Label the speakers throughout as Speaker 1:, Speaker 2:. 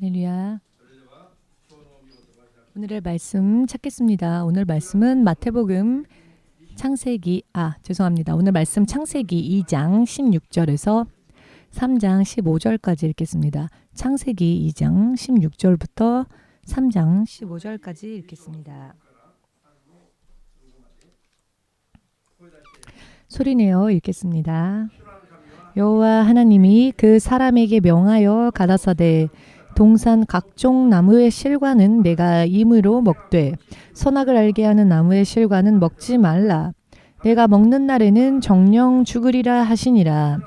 Speaker 1: 할렐루야. 오늘의 말씀 찾겠습니다. 오늘 말씀은 마태복음 오늘 말씀 창세기 2장 16절에서 3장 15절까지 읽겠습니다. 창세기 2장 16절부터 3장 15절까지 읽겠습니다. 소리내어 읽겠습니다. 여호와 하나님이 그 사람에게 명하여 가라사대 동산 각종 나무의 실과는 내가 임의로 먹되 선악을 알게 하는 나무의 실과는 먹지 말라. 내가 먹는 날에는 정령 죽으리라 하시니라.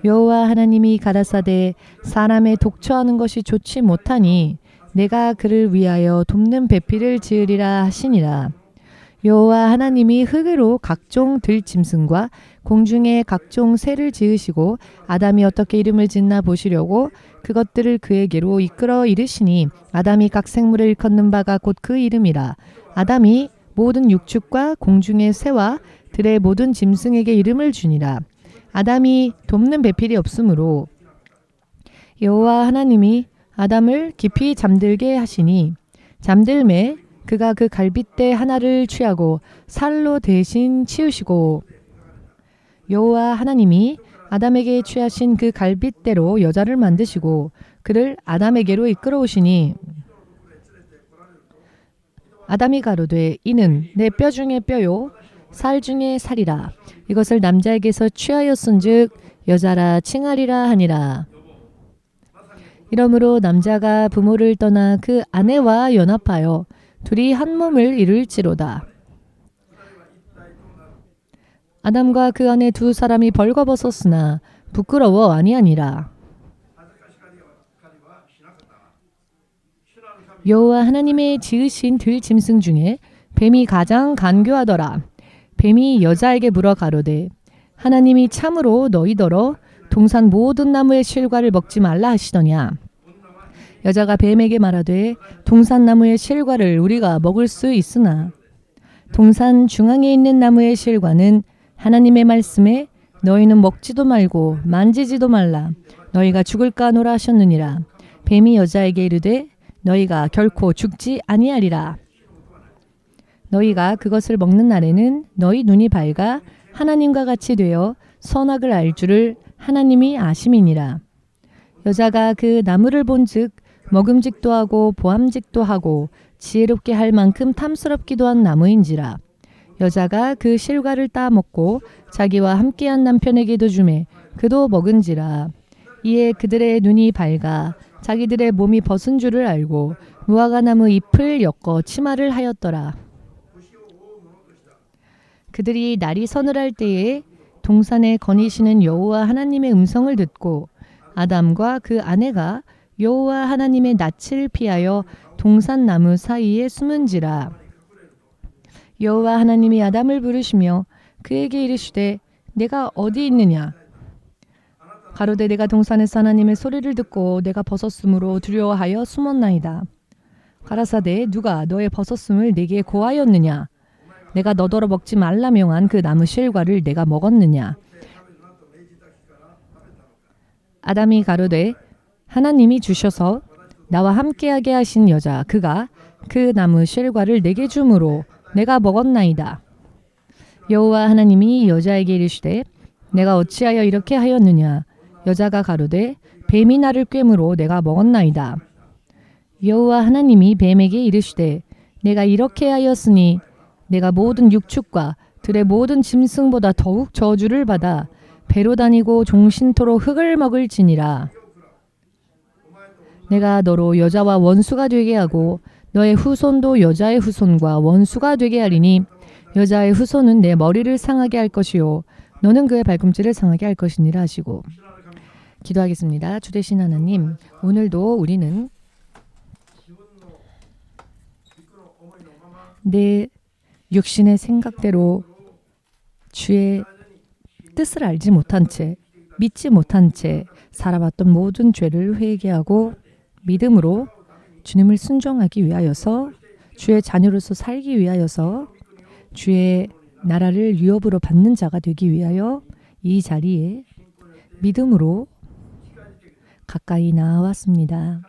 Speaker 1: 여호와 하나님이 가라사대 사람의 독처하는 것이 좋지 못하니 내가 그를 위하여 돕는 배필을 지으리라 하시니라. 여호와 하나님이 흙으로 각종 들짐승과 공중의 각종 새를 지으시고 아담이 어떻게 이름을 짓나 보시려고 그것들을 그에게로 이끌어 이르시니 아담이 각 생물을 일컫는 바가 곧 그 이름이라. 아담이 모든 육축과 공중의 새와 들의 모든 짐승에게 이름을 주니라. 아담이 돕는 배필이 없으므로 여호와 하나님이 아담을 깊이 잠들게 하시니 잠들매 그가 그 갈빗대 하나를 취하고 살로 대신 치우시고 여호와 하나님이 아담에게 취하신 그 갈빗대로 여자를 만드시고 그를 아담에게로 이끌어오시니 아담이 가로되 이는 내 뼈 중에 뼈요 살 중에 살이라. 이것을 남자에게서 취하였은즉 여자라 칭하리라 하니라. 이러므로 남자가 부모를 떠나 그 아내와 연합하여 둘이 한 몸을 이룰지로다. 아담과 그 아내 두 사람이 벌거벗었으나 부끄러워 아니하니라. 여호와 하나님의 지으신 들짐승 중에 뱀이 가장 간교하더라. 뱀이 여자에게 물어 가로되 하나님이 참으로 너희더러 동산 모든 나무의 실과를 먹지 말라 하시더냐. 여자가 뱀에게 말하되 동산 나무의 실과를 우리가 먹을 수 있으나 동산 중앙에 있는 나무의 실과는 하나님의 말씀에 너희는 먹지도 말고 만지지도 말라. 너희가 죽을까 하노라 하셨느니라. 뱀이 여자에게 이르되 너희가 결코 죽지 아니하리라. 너희가 그것을 먹는 날에는 너희 눈이 밝아 하나님과 같이 되어 선악을 알 줄을 하나님이 아심이니라. 여자가 그 나무를 본즉 먹음직도 하고 보암직도 하고 지혜롭게 할 만큼 탐스럽기도 한 나무인지라. 여자가 그 실과를 따 먹고 자기와 함께한 남편에게도 주매 그도 먹은지라. 이에 그들의 눈이 밝아 자기들의 몸이 벗은 줄을 알고 무화과나무 잎을 엮어 치마를 하였더라. 그들이 날이 서늘할 때에 동산에 거니시는 여호와 하나님의 음성을 듣고 아담과 그 아내가 여호와 하나님의 낯을 피하여 동산나무 사이에 숨은지라. 여호와 하나님이 아담을 부르시며 그에게 이르시되 내가 어디 있느냐. 가로되 내가 동산에서 하나님의 소리를 듣고 내가 벗었으므로 두려워하여 숨었나이다. 가라사대 누가 너의 벗었음을 내게 고하였느냐. 내가 너더러 먹지 말라 명한 그 나무 실과를 내가 먹었느냐. 아담이 가로되 하나님이 주셔서 나와 함께하게 하신 여자 그가 그 나무 실과를 내게 주므로 내가 먹었나이다. 여호와 하나님이 여자에게 이르시되 내가 어찌하여 이렇게 하였느냐. 여자가 가로되 뱀이 나를 꿰므로 내가 먹었나이다. 여호와 하나님이 뱀에게 이르시되 내가 이렇게 하였으니 내가 모든 육축과 들의 모든 짐승보다 더욱 저주를 받아 배로 다니고 종신토록 흙을 먹을지니라. 내가 너로 여자와 원수가 되게 하고 너의 후손도 여자의 후손과 원수가 되게 하리니 여자의 후손은 내 머리를 상하게 할 것이요 너는 그의 발꿈치를 상하게 할 것이니라 하시고. 기도하겠습니다. 주 되신 하나님, 오늘도 우리는 내 육신의 생각대로 주의 뜻을 알지 못한 채 믿지 못한 채 살아왔던 모든 죄를 회개하고 믿음으로 주님을 순종하기 위하여서 주의 자녀로서 살기 위하여서 주의 나라를 유업으로 받는 자가 되기 위하여 이 자리에 믿음으로 가까이 나아왔습니다.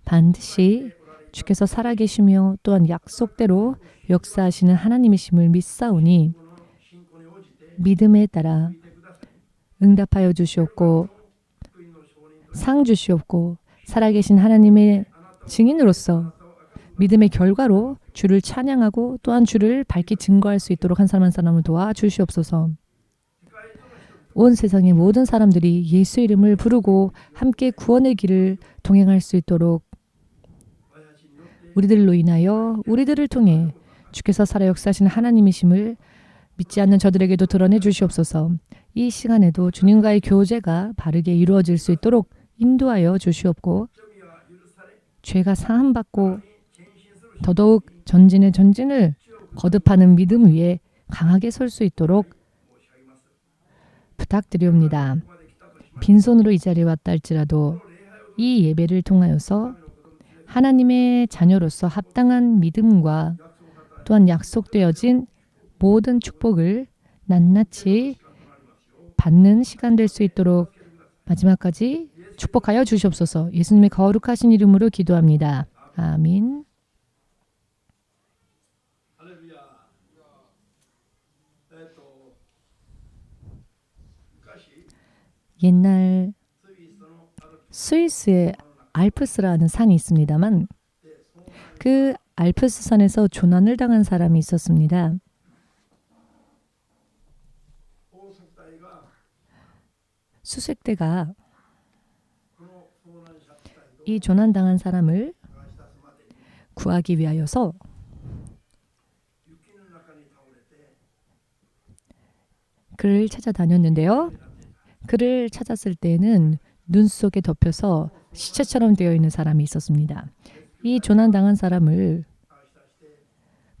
Speaker 1: 반드시 주께서 살아계시며 또한 약속대로 역사하시는 하나님이심을 믿사오니 믿음에 따라 응답하여 주시옵고 상 주시옵고 살아계신 하나님의 증인으로서 믿음의 결과로 주를 찬양하고 또한 주를 밝히 증거할 수 있도록 한 사람 한 사람을 도와주시옵소서. 온 세상의 모든 사람들이 예수 이름을 부르고 함께 구원의 길을 동행할 수 있도록 우리들로 인하여 우리들을 통해 주께서 살아 역사하시는 하나님이심을 믿지 않는 저들에게도 드러내 주시옵소서. 이 시간에도 주님과의 교제가 바르게 이루어질 수 있도록 인도하여 주시옵고 죄가 사함받고 더더욱 전진의 전진을 거듭하는 믿음 위에 강하게 설 수 있도록 부탁드리옵니다. 빈손으로 이 자리에 왔다 할지라도 이 예배를 통하여서 하나님의 자녀로서 합당한 믿음과 또한 약속되어진 모든 축복을 낱낱이 받는 시간 될 수 있도록 마지막까지 축복하여 주시옵소서. 예수님의 거룩하신 이름으로 기도합니다. 아멘. 옛날 스위스에 알프스라는 산이 있습니다만 그 알프스 산에서 조난을 당한 사람이 있었습니다. 수색대가 이 조난당한 사람을 구하기 위하여서 그를 찾아다녔는데요. 그를 찾았을 때에는 눈 속에 덮여서 시체처럼 되어 있는 사람이 있었습니다. 이 조난당한 사람을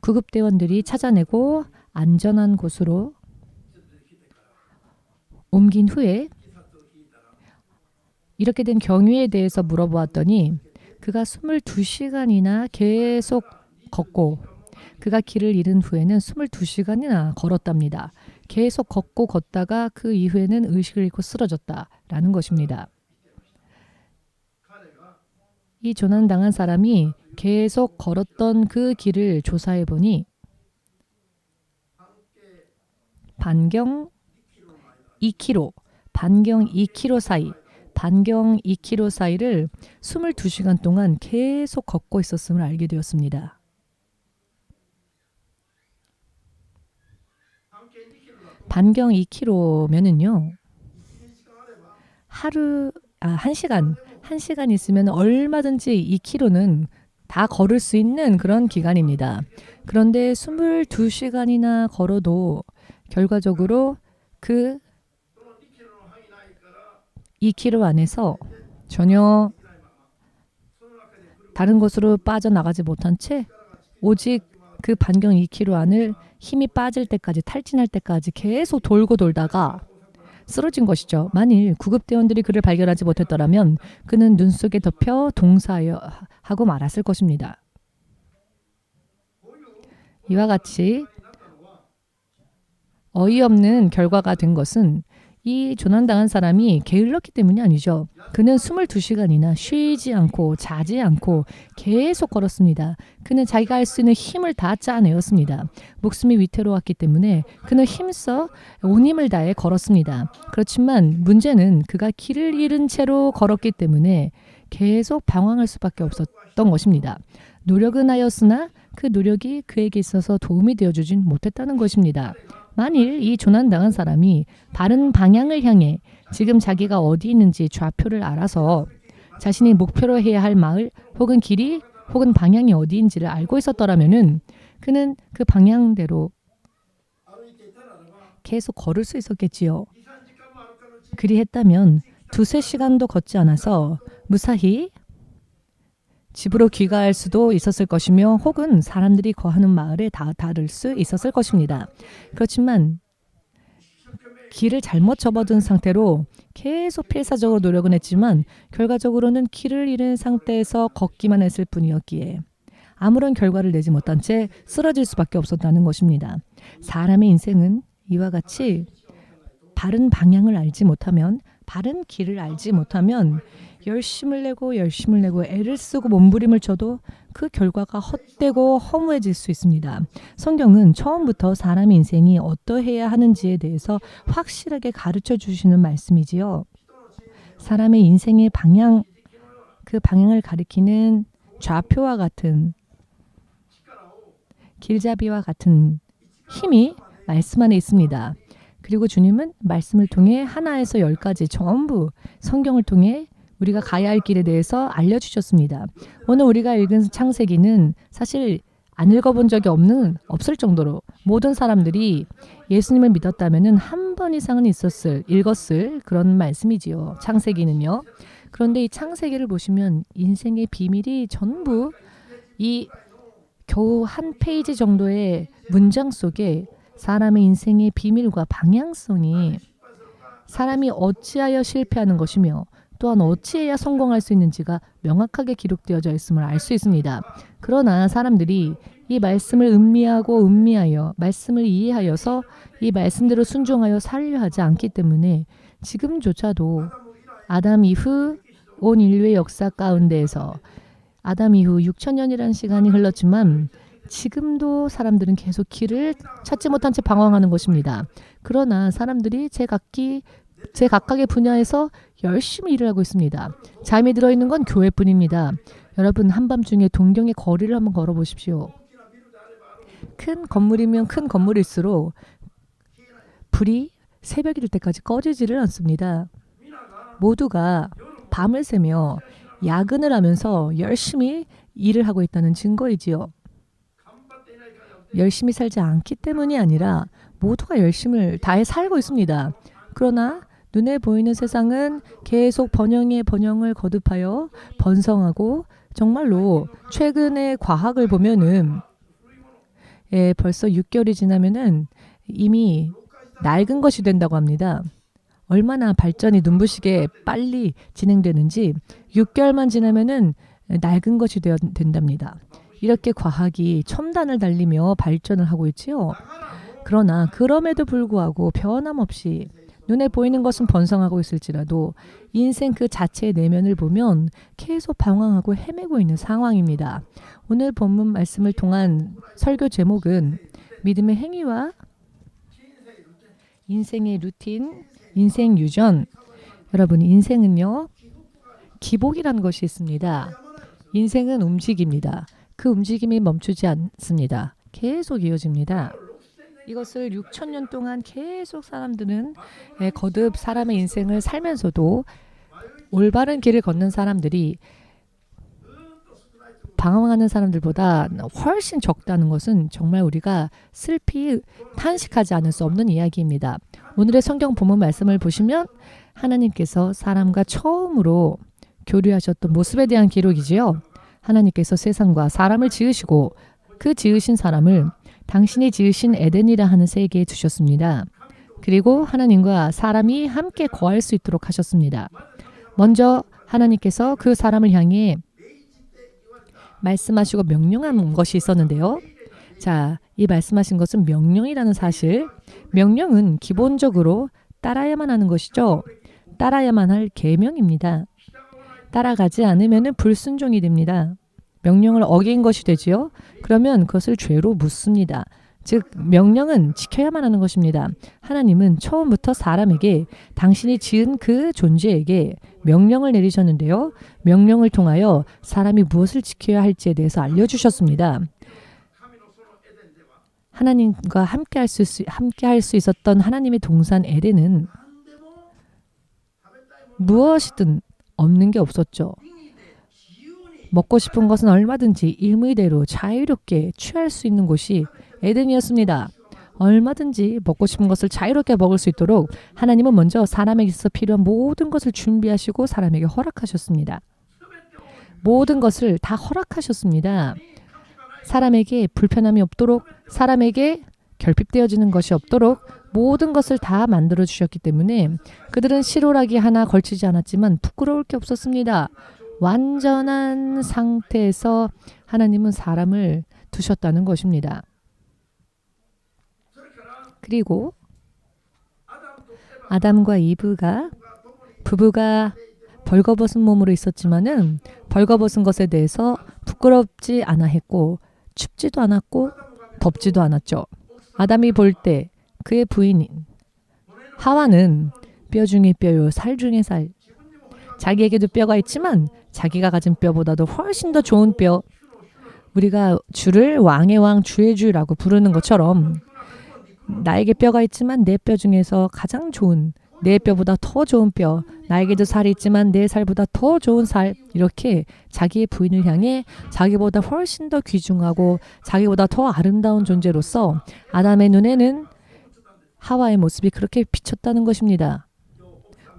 Speaker 1: 구급대원들이 찾아내고 안전한 곳으로 옮긴 후에 이렇게 된 경위에 대해서 물어보았더니 그가 22시간이나 계속 걷고 그가 길을 잃은 후에는 22시간이나 걸었답니다. 계속 걷다가 그 이후에는 의식을 잃고 쓰러졌다라는 것입니다. 이 조난당한 사람이 계속 걸었던 그 길을 조사해 보니 반경 2km 사이를 22시간 동안 계속 걷고 있었음을 알게 되었습니다. 반경 2km면은요. 한 시간 있으면 얼마든지 2km는 다 걸을 수 있는 그런 기간입니다. 그런데 22시간이나 걸어도 결과적으로 그 2km 안에서 전혀 다른 곳으로 빠져나가지 못한 채 오직 그 반경 2km 안을 힘이 빠질 때까지 탈진할 때까지 계속 돌고 돌다가 쓰러진 것이죠. 만일 구급대원들이 그를 발견하지 못했더라면 그는 눈 속에 덮여 동사하고 말았을 것입니다. 이와 같이 어이없는 결과가 된 것은 이 조난당한 사람이 게을렀기 때문이 아니죠. 그는 22시간이나 쉬지 않고 자지 않고 계속 걸었습니다. 그는 자기가 할 수 있는 힘을 다 짜내었습니다. 목숨이 위태로웠기 때문에 그는 힘써 온 힘을 다해 걸었습니다. 그렇지만 문제는 그가 길을 잃은 채로 걸었기 때문에 계속 방황할 수밖에 없었던 것입니다. 노력은 하였으나 그 노력이 그에게 있어서 도움이 되어주진 못했다는 것입니다. 만일 이 조난당한 사람이 바른 방향을 향해 지금 자기가 어디 있는지 좌표를 알아서 자신이 목표로 해야 할 마을 혹은 길이 혹은 방향이 어디인지를 알고 있었더라면은 그는 그 방향대로 계속 걸을 수 있었겠지요. 그리했다면 2-3시간도 걷지 않아서 무사히 집으로 귀가할 수도 있었을 것이며 혹은 사람들이 거하는 마을에 다다를 수 있었을 것입니다. 그렇지만 길을 잘못 접어든 상태로 계속 필사적으로 노력은 했지만 결과적으로는 길을 잃은 상태에서 걷기만 했을 뿐이었기에 아무런 결과를 내지 못한 채 쓰러질 수밖에 없었다는 것입니다. 사람의 인생은 이와 같이 바른 방향을 알지 못하면 바른 길을 알지 못하면 열심을 내고 애를 쓰고 몸부림을 쳐도 그 결과가 헛되고 허무해질 수 있습니다. 성경은 처음부터 사람의 인생이 어떠해야 하는지에 대해서 확실하게 가르쳐 주시는 말씀이지요. 사람의 인생의 방향, 그 방향을 가리키는 좌표와 같은 길잡이와 같은 힘이 말씀 안에 있습니다. 그리고 주님은 말씀을 통해 하나에서 10까지 전부 성경을 통해 우리가 가야 할 길에 대해서 알려주셨습니다. 오늘 우리가 읽은 창세기는 사실 안 읽어본 적이 없을 정도로 모든 사람들이 예수님을 믿었다면 한 번 이상은 읽었을 그런 말씀이지요. 창세기는요. 그런데 이 창세기를 보시면 인생의 비밀이 전부 이 겨우 한 페이지 정도의 문장 속에 사람의 인생의 비밀과 방향성이 사람이 어찌하여 실패하는 것이며 또한 어찌해야 성공할 수 있는지가 명확하게 기록되어져 있음을 알 수 있습니다. 그러나 사람들이 이 말씀을 음미하여 말씀을 이해하여서 이 말씀대로 순종하여 살려 하지 않기 때문에 지금조차도 아담 이후 온 인류의 역사 가운데에서 아담 이후 6천년이라는 시간이 흘렀지만 지금도 사람들은 계속 길을 찾지 못한 채 방황하는 것입니다. 그러나 사람들이 제 각각의 분야에서 열심히 일을 하고 있습니다. 잠이 들어있는 건 교회뿐입니다. 여러분 한밤중에 동경의 거리를 한번 걸어보십시오. 큰 건물이면 큰 건물일수록 불이 새벽이 될 때까지 꺼지지를 않습니다. 모두가 밤을 새며 야근을 하면서 열심히 일을 하고 있다는 증거이지요. 열심히 살지 않기 때문이 아니라 모두가 열심을 다해 살고 있습니다. 그러나 눈에 보이는 세상은 계속 번영을 거듭하여 번성하고 정말로 최근의 과학을 보면은 벌써 6개월이 지나면은 이미 낡은 것이 된다고 합니다. 얼마나 발전이 눈부시게 빨리 진행되는지 6개월만 지나면은 낡은 것이 된답니다. 이렇게 과학이 첨단을 달리며 발전을 하고 있지요. 그러나 그럼에도 불구하고 변함없이 눈에 보이는 것은 번성하고 있을지라도 인생 그 자체의 내면을 보면 계속 방황하고 헤매고 있는 상황입니다. 오늘 본문 말씀을 통한 설교 제목은 믿음의 행위와 인생의 루틴, 인생 유전. 여러분 인생은요. 기복이라는 것이 있습니다. 인생은 움직입니다. 그 움직임이 멈추지 않습니다. 계속 이어집니다. 이것을 6천년 동안 계속 사람들은 거듭 사람의 인생을 살면서도 올바른 길을 걷는 사람들이 방황하는 사람들보다 훨씬 적다는 것은 정말 우리가 슬피 탄식하지 않을 수 없는 이야기입니다. 오늘의 성경 본문 말씀을 보시면 하나님께서 사람과 처음으로 교류하셨던 모습에 대한 기록이지요. 하나님께서 세상과 사람을 지으시고 그 지으신 사람을 당신이 지으신 에덴이라 하는 세계에 두셨습니다. 그리고 하나님과 사람이 함께 거할 수 있도록 하셨습니다. 먼저 하나님께서 그 사람을 향해 말씀하시고 명령한 것이 있었는데요. 자, 이 말씀하신 것은 명령이라는 사실. 명령은 기본적으로 따라야만 하는 것이죠. 따라야만 할 계명입니다. 따라가지 않으면 불순종이 됩니다. 명령을 어긴 것이 되지요. 그러면 그것을 죄로 묻습니다. 즉 명령은 지켜야만 하는 것입니다. 하나님은 처음부터 사람에게 당신이 지은 그 존재에게 명령을 내리셨는데요. 명령을 통하여 사람이 무엇을 지켜야 할지에 대해서 알려주셨습니다. 하나님과 함께 할 수 있었던 하나님의 동산 에덴은 무엇이든 없는 게 없었죠. 먹고 싶은 것은 얼마든지 임의대로 자유롭게 취할 수 있는 곳이 에덴이었습니다. 얼마든지 먹고 싶은 것을 자유롭게 먹을 수 있도록 하나님은 먼저 사람에게서 필요한 모든 것을 준비하시고 사람에게 허락하셨습니다. 모든 것을 다 허락하셨습니다. 사람에게 불편함이 없도록, 사람에게 결핍되어지는 것이 없도록 모든 것을 다 만들어 주셨기 때문에 그들은 실오라기 하나 걸치지 않았지만 부끄러울 게 없었습니다. 완전한 상태에서 하나님은 사람을 두셨다는 것입니다. 그리고 아담과 이브가 부부가 벌거벗은 몸으로 있었지만은 벌거벗은 것에 대해서 부끄럽지 않아 했고 춥지도 않았고 덥지도 않았죠. 아담이 볼 때 그의 부인인 하와는 뼈 중에 뼈요 살 중에 살. 자기에게도 뼈가 있지만 자기가 가진 뼈보다도 훨씬 더 좋은 뼈. 우리가 주를 왕의 왕 주의 주라고 부르는 것처럼 나에게 뼈가 있지만 내 뼈 중에서 가장 좋은 내 뼈보다 더 좋은 뼈, 나에게도 살이 있지만 내 살보다 더 좋은 살, 이렇게 자기의 부인을 향해 자기보다 훨씬 더 귀중하고 자기보다 더 아름다운 존재로서 아담의 눈에는 하와의 모습이 그렇게 비쳤다는 것입니다.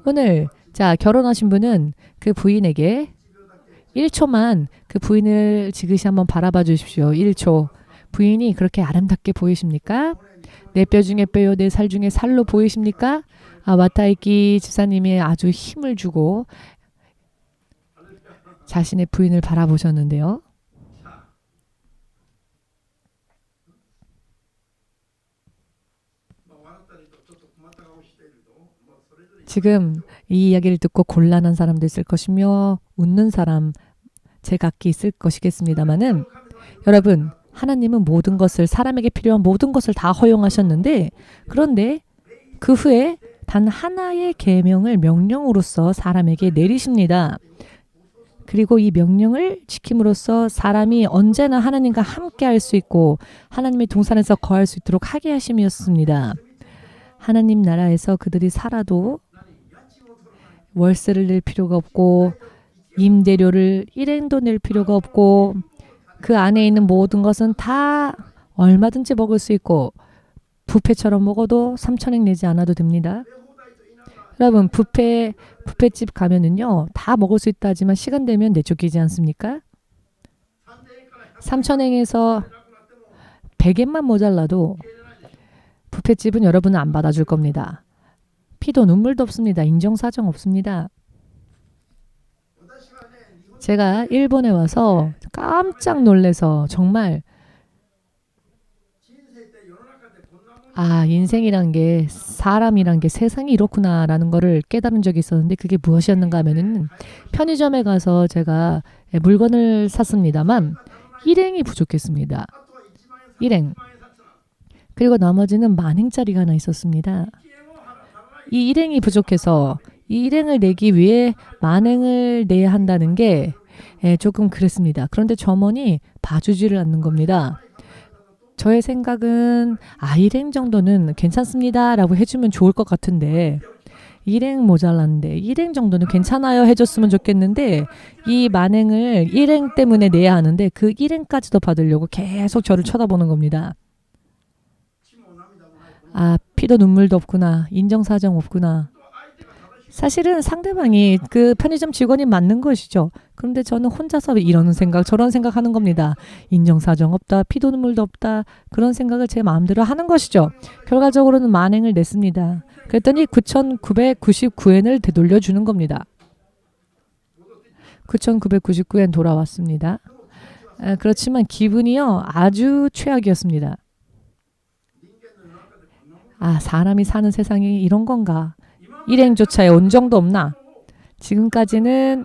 Speaker 1: 오늘 자 결혼하신 분은 그 부인에게 1초만 그 부인을 지그시 한번 바라봐 주십시오. 1초. 부인이 그렇게 아름답게 보이십니까? 내 뼈 중에 뼈요 내 살 중에 살로 보이십니까? 와타이키 집사님이 아주 힘을 주고 자신의 부인을 바라보셨는데요. 지금 이 이야기를 듣고 곤란한 사람도 있을 것이며 웃는 사람 제각기 있을 것이겠습니다마는 여러분 하나님은 모든 것을 사람에게 필요한 모든 것을 다 허용하셨는데 그런데 그 후에 단 하나의 계명을 명령으로서 사람에게 내리십니다. 그리고 이 명령을 지킴으로써 사람이 언제나 하나님과 함께 할 수 있고 하나님의 동산에서 거할 수 있도록 하게 하심이었습니다. 하나님 나라에서 그들이 살아도 월세를 낼 필요가 없고 임대료를 일행도 낼 필요가 없고 그 안에 있는 모든 것은 다 얼마든지 먹을 수 있고 뷔페처럼 먹어도 3,000엔 내지 않아도 됩니다. 여러분 뷔페집 가면은요 다 먹을 수 있다 하지만 시간 되면 내쫓기지 않습니까? 3,000엔에서 100엔만 모자라도 뷔페집은 여러분은 안 받아줄 겁니다. 피도 눈물도 없습니다. 인정사정 없습니다. 제가 일본에 와서 깜짝 놀라서 정말 인생이란 게 사람이란 게 세상이 이렇구나라는 거를 깨달은 적이 있었는데 그게 무엇이었는가 하면은 편의점에 가서 제가 물건을 샀습니다만 일행이 부족했습니다. 일행. 그리고 나머지는 만행짜리가 하나 있었습니다. 이 일행이 부족해서 이 일행을 내기 위해 만행을 내야 한다는 게 조금 그랬습니다. 그런데 점원이 봐주지를 않는 겁니다. 저의 생각은 일행 정도는 괜찮습니다 라고 해주면 좋을 것 같은데 일행 모자란데 일행 정도는 괜찮아요 해줬으면 좋겠는데 이 만행을 일행 때문에 내야 하는데 그 일행까지도 받으려고 계속 저를 쳐다보는 겁니다. 피도 눈물도 없구나. 인정사정 없구나. 사실은 상대방이 그 편의점 직원이 맞는 것이죠. 그런데 저는 혼자서 이런 생각 저런 생각하는 겁니다. 인정사정 없다. 피도 눈물도 없다. 그런 생각을 제 마음대로 하는 것이죠. 결과적으로는 만행을 냈습니다. 그랬더니 9,999엔을 되돌려주는 겁니다. 9,999엔 돌아왔습니다. 그렇지만 기분이요 아주 최악이었습니다. 사람이 사는 세상이 이런 건가? 일행조차에 온정도 없나? 지금까지는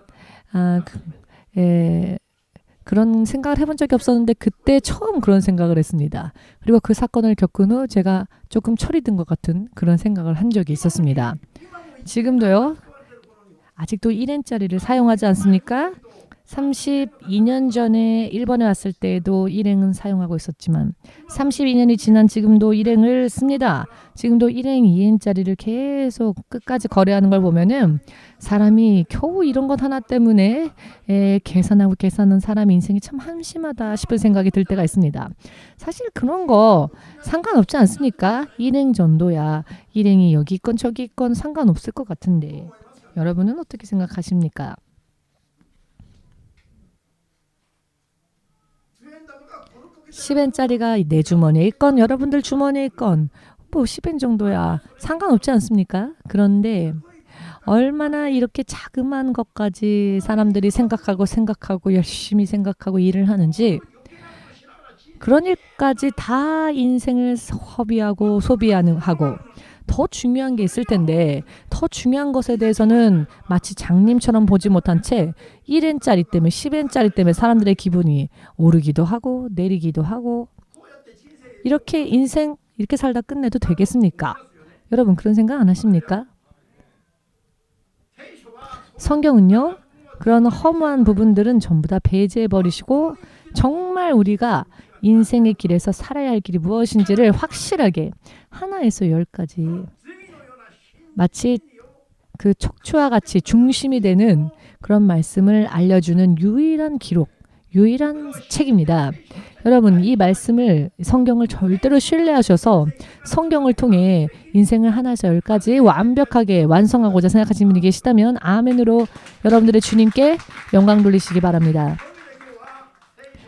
Speaker 1: 그런 생각을 해본 적이 없었는데 그때 처음 그런 생각을 했습니다. 그리고 그 사건을 겪은 후 제가 조금 철이 든 것 같은 그런 생각을 한 적이 있었습니다. 지금도요. 아직도 1엔짜리를 사용하지 않습니까? 32년 전에 일본에 왔을 때에도 일행은 사용하고 있었지만 32년이 지난 지금도 일행을 씁니다. 지금도 일행 2엔짜리를 계속 끝까지 거래하는 걸 보면은 사람이 겨우 이런 것 하나 때문에 계산하고 계산하는 사람 인생이 참 한심하다 싶은 생각이 들 때가 있습니다. 사실 그런 거 상관없지 않습니까? 일행 정도야. 일행이 여기 있건 저기 있건 상관없을 것 같은데 여러분은 어떻게 생각하십니까? 10엔짜리가 내 주머니에 있건 여러분들 주머니에 있건 뭐 10엔 정도야 상관없지 않습니까? 그런데 얼마나 이렇게 자그마한 것까지 사람들이 생각하고 열심히 생각하고 일을 하는지 그런 일까지 다 인생을 허비하고 소비하고 더 중요한 게 있을 텐데 더 중요한 것에 대해서는 마치 장님처럼 보지 못한 채 1엔짜리 때문에 10엔짜리 때문에 사람들의 기분이 오르기도 하고 내리기도 하고 이렇게 인생 이렇게 살다 끝내도 되겠습니까? 여러분 그런 생각 안 하십니까? 성경은요. 그런 허무한 부분들은 전부 다 배제해버리시고 정말 우리가 인생의 길에서 살아야 할 길이 무엇인지를 확실하게 하나에서 10까지 마치 그 척추와 같이 중심이 되는 그런 말씀을 알려주는 유일한 기록, 유일한 책입니다. 여러분 이 말씀을 성경을 절대로 신뢰하셔서 성경을 통해 인생을 하나에서 10까지 완벽하게 완성하고자 생각하시는 분이 계시다면 아멘으로 여러분들의 주님께 영광 돌리시기 바랍니다.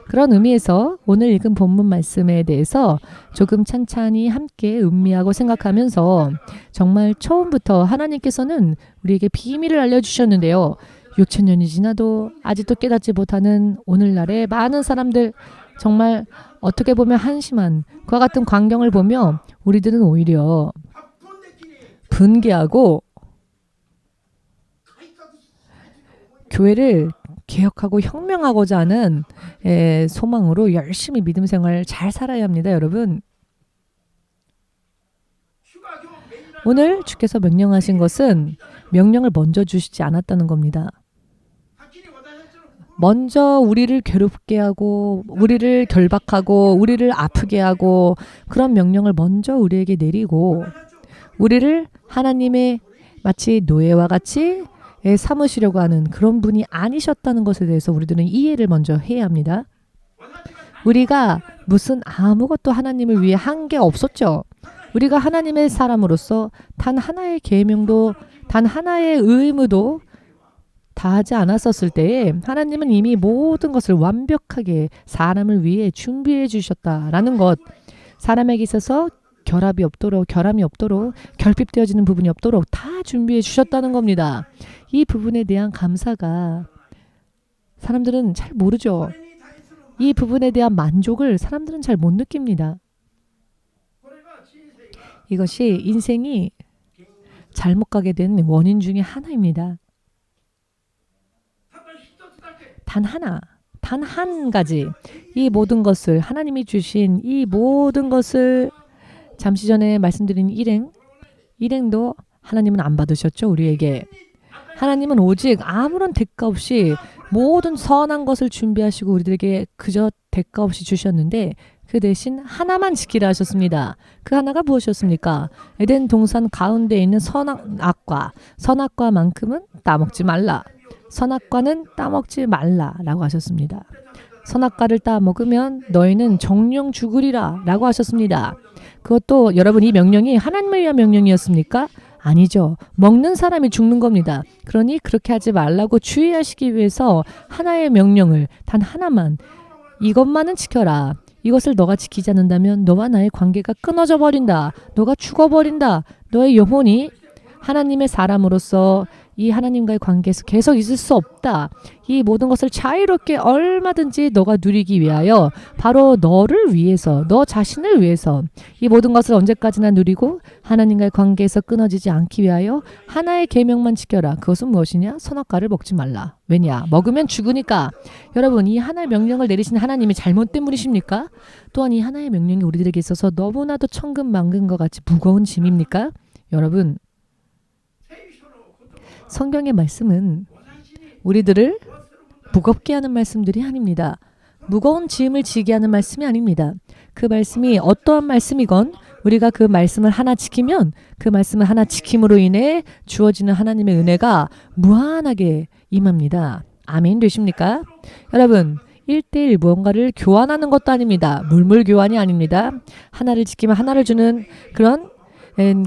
Speaker 1: 그런 의미에서 오늘 읽은 본문 말씀에 대해서 조금 찬찬히 함께 음미하고 생각하면서 정말 처음부터 하나님께서는 우리에게 비밀을 알려주셨는데요. 6,000년이 지나도 아직도 깨닫지 못하는 오늘날의 많은 사람들 정말 어떻게 보면 한심한 그와 같은 광경을 보며 우리들은 오히려 분개하고 교회를 개혁하고 혁명하고자 하는 소망으로 열심히 믿음 생활 잘 살아야 합니다. 여러분. 오늘 주께서 명령하신 것은 명령을 먼저 주시지 않았다는 겁니다. 먼저 우리를 괴롭게 하고 우리를 결박하고 우리를 아프게 하고 그런 명령을 먼저 우리에게 내리고 우리를 하나님의 마치 노예와 같이 삼으시려고 하는 그런 분이 아니셨다는 것에 대해서 우리들은 이해를 먼저 해야 합니다. 우리가 무슨 아무것도 하나님을 위해 한 게 없었죠. 우리가 하나님의 사람으로서 단 하나의 계명도 단 하나의 의무도 다 하지 않았었을 때에 하나님은 이미 모든 것을 완벽하게 사람을 위해 준비해 주셨다라는 것. 사람에게 있어서 결함이 없도록 결핍되어지는 부분이 없도록 다 준비해 주셨다는 겁니다. 이 부분에 대한 감사가 사람들은 잘 모르죠. 이 부분에 대한 만족을 사람들은 잘 못 느낍니다. 이것이 인생이 잘못 가게 된 원인 중에 하나입니다. 단 한 가지 이 모든 것을 하나님이 주신 이 모든 것을 잠시 전에 말씀드린 일행도 하나님은 안 받으셨죠. 우리에게. 하나님은 오직 아무런 대가 없이 모든 선한 것을 준비하시고 우리들에게 그저 대가 없이 주셨는데 그 대신 하나만 지키라 하셨습니다. 그 하나가 무엇이었습니까? 에덴 동산 가운데 있는 선악과만큼은 따먹지 말라. 선악과는 따먹지 말라라고 하셨습니다. 선악과를 따먹으면 너희는 정령 죽으리라 라고 하셨습니다. 그것도 여러분 이 명령이 하나님을 위한 명령이었습니까? 아니죠. 먹는 사람이 죽는 겁니다. 그러니 그렇게 하지 말라고 주의하시기 위해서 하나의 명령을 단 하나만 이것만은 지켜라. 이것을 너가 지키지 않는다면 너와 나의 관계가 끊어져 버린다. 너가 죽어버린다. 너의 영혼이 하나님의 사람으로서 이 하나님과의 관계에서 계속 있을 수 없다. 이 모든 것을 자유롭게 얼마든지 너가 누리기 위하여 바로 너를 위해서 너 자신을 위해서 이 모든 것을 언제까지나 누리고 하나님과의 관계에서 끊어지지 않기 위하여 하나의 계명만 지켜라. 그것은 무엇이냐? 선악과를 먹지 말라. 왜냐? 먹으면 죽으니까. 여러분 이 하나의 명령을 내리신 하나님이 잘못된 분이십니까? 또한 이 하나의 명령이 우리들에게 있어서 너무나도 천근만근과 같이 무거운 짐입니까? 여러분 성경의 말씀은 우리들을 무겁게 하는 말씀들이 아닙니다. 무거운 짐을 지게 하는 말씀이 아닙니다. 그 말씀이 어떠한 말씀이건 우리가 그 말씀을 하나 지키면 그 말씀을 하나 지킴으로 인해 주어지는 하나님의 은혜가 무한하게 임합니다. 아멘 되십니까? 여러분 1:1 무언가를 교환하는 것도 아닙니다. 물물 교환이 아닙니다. 하나를 지키면 하나를 주는 그런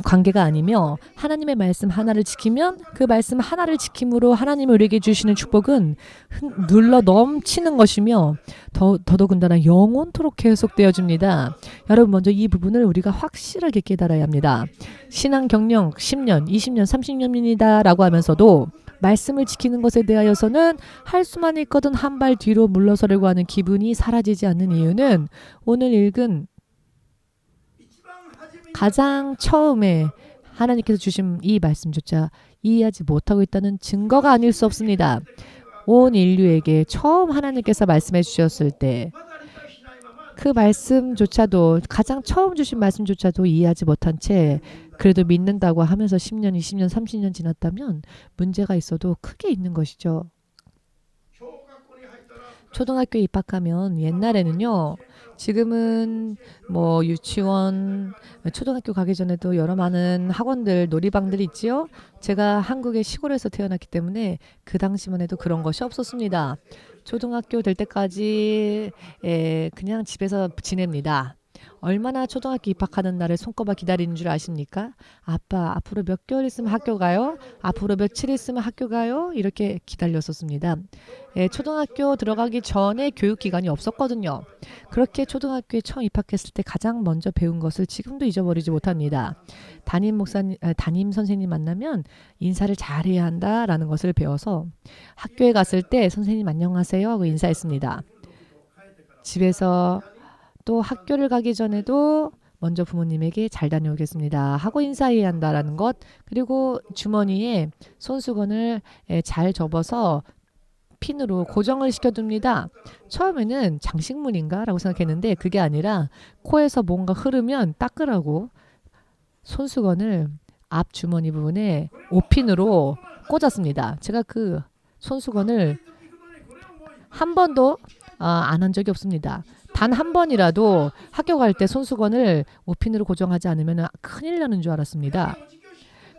Speaker 1: 관계가 아니며 하나님의 말씀 하나를 지키면 그 말씀 하나를 지킴으로 하나님이 우리에게 주시는 축복은 눌러 넘치는 것이며 더더군다나 영원토록 계속되어집니다. 여러분 먼저 이 부분을 우리가 확실하게 깨달아야 합니다. 신앙 경력 10년, 20년, 30년입니다 라고 하면서도 말씀을 지키는 것에 대하여서는 할 수만 있거든 한 발 뒤로 물러서려고 하는 기분이 사라지지 않는 이유는 오늘 읽은 가장 처음에 하나님께서 주신 이 말씀조차 이해하지 못하고 있다는 증거가 아닐 수 없습니다. 온 인류에게 처음 하나님께서 말씀해 주셨을 때 그 말씀조차도 가장 처음 주신 말씀조차도 이해하지 못한 채 그래도 믿는다고 하면서 10년, 20년, 30년 지났다면 문제가 있어도 크게 있는 것이죠. 초등학교에 입학하면 옛날에는요. 지금은 뭐 유치원, 초등학교 가기 전에도 여러 많은 학원들, 놀이방들이 있지요. 제가 한국의 시골에서 태어났기 때문에 그 당시만 해도 그런 것이 없었습니다. 초등학교 될 때까지 그냥 집에서 지냅니다. 얼마나 초등학교 입학하는 날을 손꼽아 기다리는 줄 아십니까? 아빠, 앞으로 몇 개월 있으면 학교 가요? 앞으로 며칠 있으면 학교 가요? 이렇게 기다렸었습니다. 초등학교 들어가기 전에 교육기관이 없었거든요. 그렇게 초등학교에 처음 입학했을 때 가장 먼저 배운 것을 지금도 잊어버리지 못합니다. 담임 선생님 만나면 인사를 잘해야 한다라는 것을 배워서 학교에 갔을 때 선생님 안녕하세요 하고 인사했습니다. 집에서 또 학교를 가기 전에도 먼저 부모님에게 잘 다녀오겠습니다 하고 인사해야 한다라는 것, 그리고 주머니에 손수건을 잘 접어서 핀으로 고정을 시켜둡니다. 처음에는 장식물인가 라고 생각했는데 그게 아니라 코에서 뭔가 흐르면 닦으라고 손수건을 앞 주머니 부분에 5핀으로 꽂았습니다. 제가 그 손수건을 한 번도 안 한 적이 없습니다. 단 한 번이라도 학교 갈 때 손수건을 5핀으로 고정하지 않으면 큰일 나는 줄 알았습니다.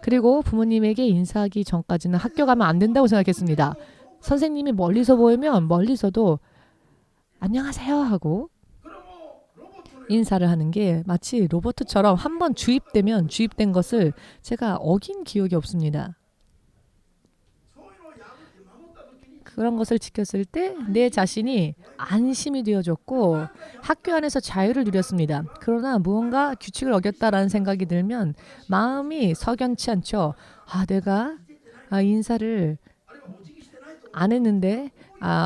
Speaker 1: 그리고 부모님에게 인사하기 전까지는 학교 가면 안 된다고 생각했습니다. 선생님이 멀리서 보이면 멀리서도 안녕하세요 하고 인사를 하는 게 마치 로봇처럼 한 번 주입되면 주입된 것을 제가 어긴 기억이 없습니다. 그런 것을 지켰을 때 내 자신이 안심이 되어졌고 학교 안에서 자유를 누렸습니다. 그러나 무언가 규칙을 어겼다라는 생각이 들면 마음이 석연치 않죠. 내가 인사를 안 했는데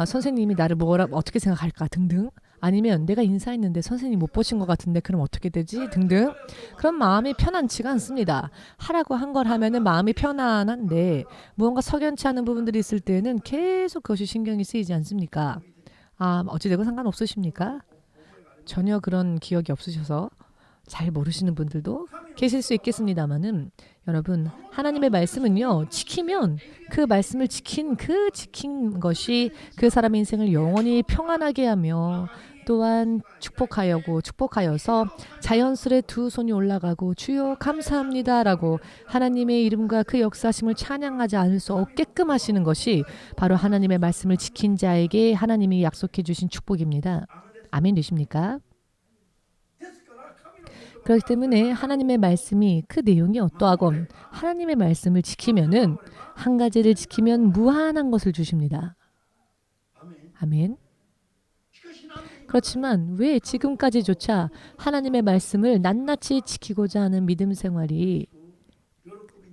Speaker 1: 선생님이 나를 어떻게 생각할까 등등, 아니면 내가 인사했는데 선생님 못 보신 것 같은데 그럼 어떻게 되지 등등, 그런 마음이 편안치가 않습니다. 하라고 한 걸 하면은 마음이 편안한데 무언가 석연치 않은 부분들이 있을 때는 계속 그것이 신경이 쓰이지 않습니까? 어찌되고 상관없으십니까? 전혀 그런 기억이 없으셔서 잘 모르시는 분들도 계실 수 있겠습니다만은, 여러분, 하나님의 말씀은요, 지키면 그 말씀을 지킨 것이 그 사람의 인생을 영원히 평안하게 하며 또한 축복하여서 자연스레 두 손이 올라가고 주여 감사합니다라고 하나님의 이름과 그 역사심을 찬양하지 않을 수 없게끔 하시는 것이 바로 하나님의 말씀을 지킨 자에게 하나님이 약속해 주신 축복입니다. 아멘 되십니까? 그렇기 때문에 하나님의 말씀이 그 내용이 어떠하건 하나님의 말씀을 지키면은 한 가지를 지키면 무한한 것을 주십니다. 아멘. 그렇지만 왜 지금까지조차 하나님의 말씀을 낱낱이 지키고자 하는 믿음 생활이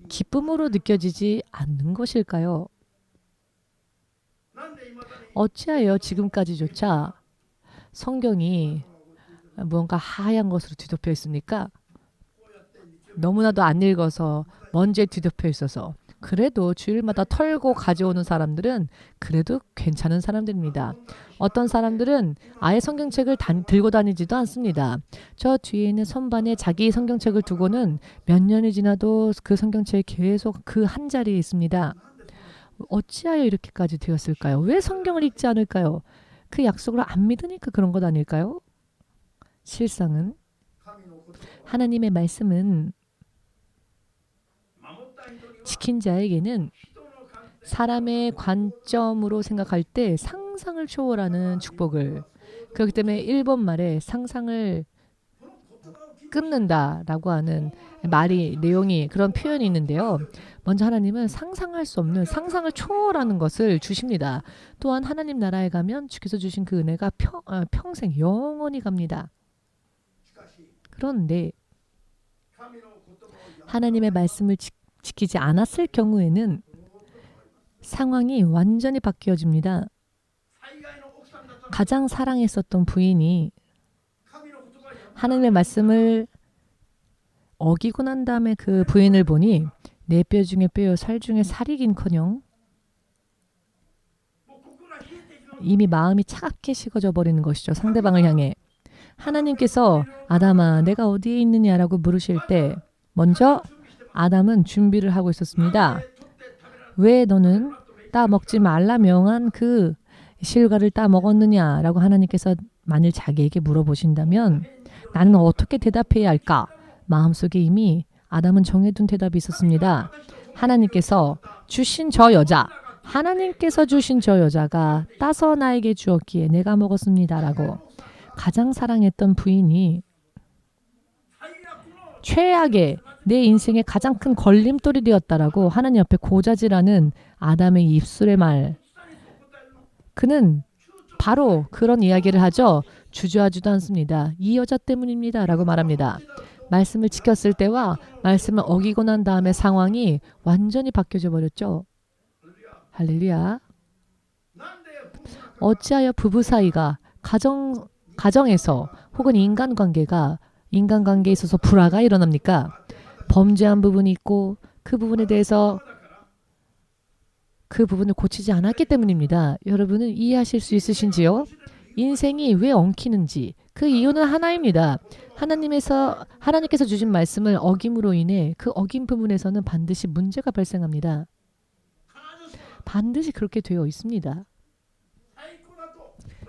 Speaker 1: 기쁨으로 느껴지지 않는 것일까요? 어찌하여 지금까지조차 성경이 무언가 하얀 것으로 뒤덮여 있습니까? 너무나도 안 읽어서 먼지에 뒤덮여 있어서, 그래도 주일마다 털고 가져오는 사람들은 그래도 괜찮은 사람들입니다. 어떤 사람들은 아예 성경책을 들고 다니지도 않습니다. 저 뒤에 있는 선반에 자기 성경책을 두고는 몇 년이 지나도 그 성경책이 계속 그 한 자리에 있습니다. 어찌하여 이렇게까지 되었을까요? 왜 성경을 읽지 않을까요? 그 약속을 안 믿으니까 그런 것 아닐까요? 실상은 하나님의 말씀은 지킨 자에게는 사람의 관점으로 생각할 때 상상을 초월하는 축복을, 그렇기 때문에 일본 말에 상상을 끊는다라고 하는 내용이 그런 표현이 있는데요. 먼저 하나님은 상상할 수 없는 상상을 초월하는 것을 주십니다. 또한 하나님 나라에 가면 주께서 주신 그 은혜가 평생 영원히 갑니다. 그런데 하나님의 말씀을 지키지 않았을 경우에는 상황이 완전히 바뀌어집니다. 가장 사랑했었던 부인이 하나님의 말씀을 어기고 난 다음에 그 부인을 보니 내 뼈 중에 뼈요 살 중에 살이긴커녕 이미 마음이 차갑게 식어져 버리는 것이죠. 상대방을 향해. 하나님께서 아담아 내가 어디에 있느냐라고 물으실 때 먼저 아담은 준비를 하고 있었습니다. 왜 너는 따 먹지 말라 명한 그 실과를 따 먹었느냐라고 하나님께서 만일 자기에게 물어보신다면 나는 어떻게 대답해야 할까? 마음속에 이미 아담은 정해둔 대답이 있었습니다. 하나님께서 주신 저 여자, 하나님께서 주신 저 여자가 따서 나에게 주었기에 내가 먹었습니다라고 가장 사랑했던 부인이 최악의 내 인생의 가장 큰 걸림돌이 되었다라고 하나님 앞에 고자질하는 아담의 입술의 말. 그는 바로 그런 이야기를 하죠. 주저하지도 않습니다. 이 여자 때문입니다. 라고 말합니다. 말씀을 지켰을 때와 말씀을 어기고 난 다음에 상황이 완전히 바뀌어져 버렸죠. 할렐루야. 어찌하여 부부 사이가 가정에서 혹은 인간관계에 있어서 불화가 일어납니까? 범죄한 부분이 있고 그 부분에 대해서 그 부분을 고치지 않았기 때문입니다. 여러분은 이해하실 수 있으신지요? 인생이 왜 엉키는지 그 이유는 하나입니다. 하나님께서 주신 말씀을 어김으로 인해 그 어긴 부분에서는 반드시 문제가 발생합니다. 반드시 그렇게 되어 있습니다.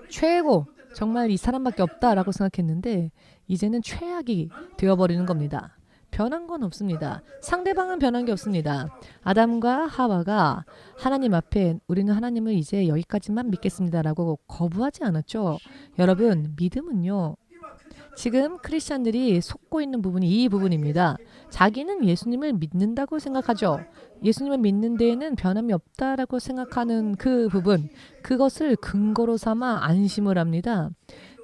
Speaker 1: 최고! 정말 이 사람밖에 없다라고 생각했는데 이제는 최악이 되어버리는 겁니다. 변한 건 없습니다. 상대방은 변한 게 없습니다. 아담과 하와가 하나님 앞에 우리는 하나님을 이제 여기까지만 믿겠습니다라고 거부하지 않았죠. 여러분, 믿음은요. 지금 크리스찬들이 속고 있는 부분이 이 부분입니다. 자기는 예수님을 믿는다고 생각하죠. 예수님을 믿는 데에는 변함이 없다라고 생각하는 그 부분, 그것을 근거로 삼아 안심을 합니다.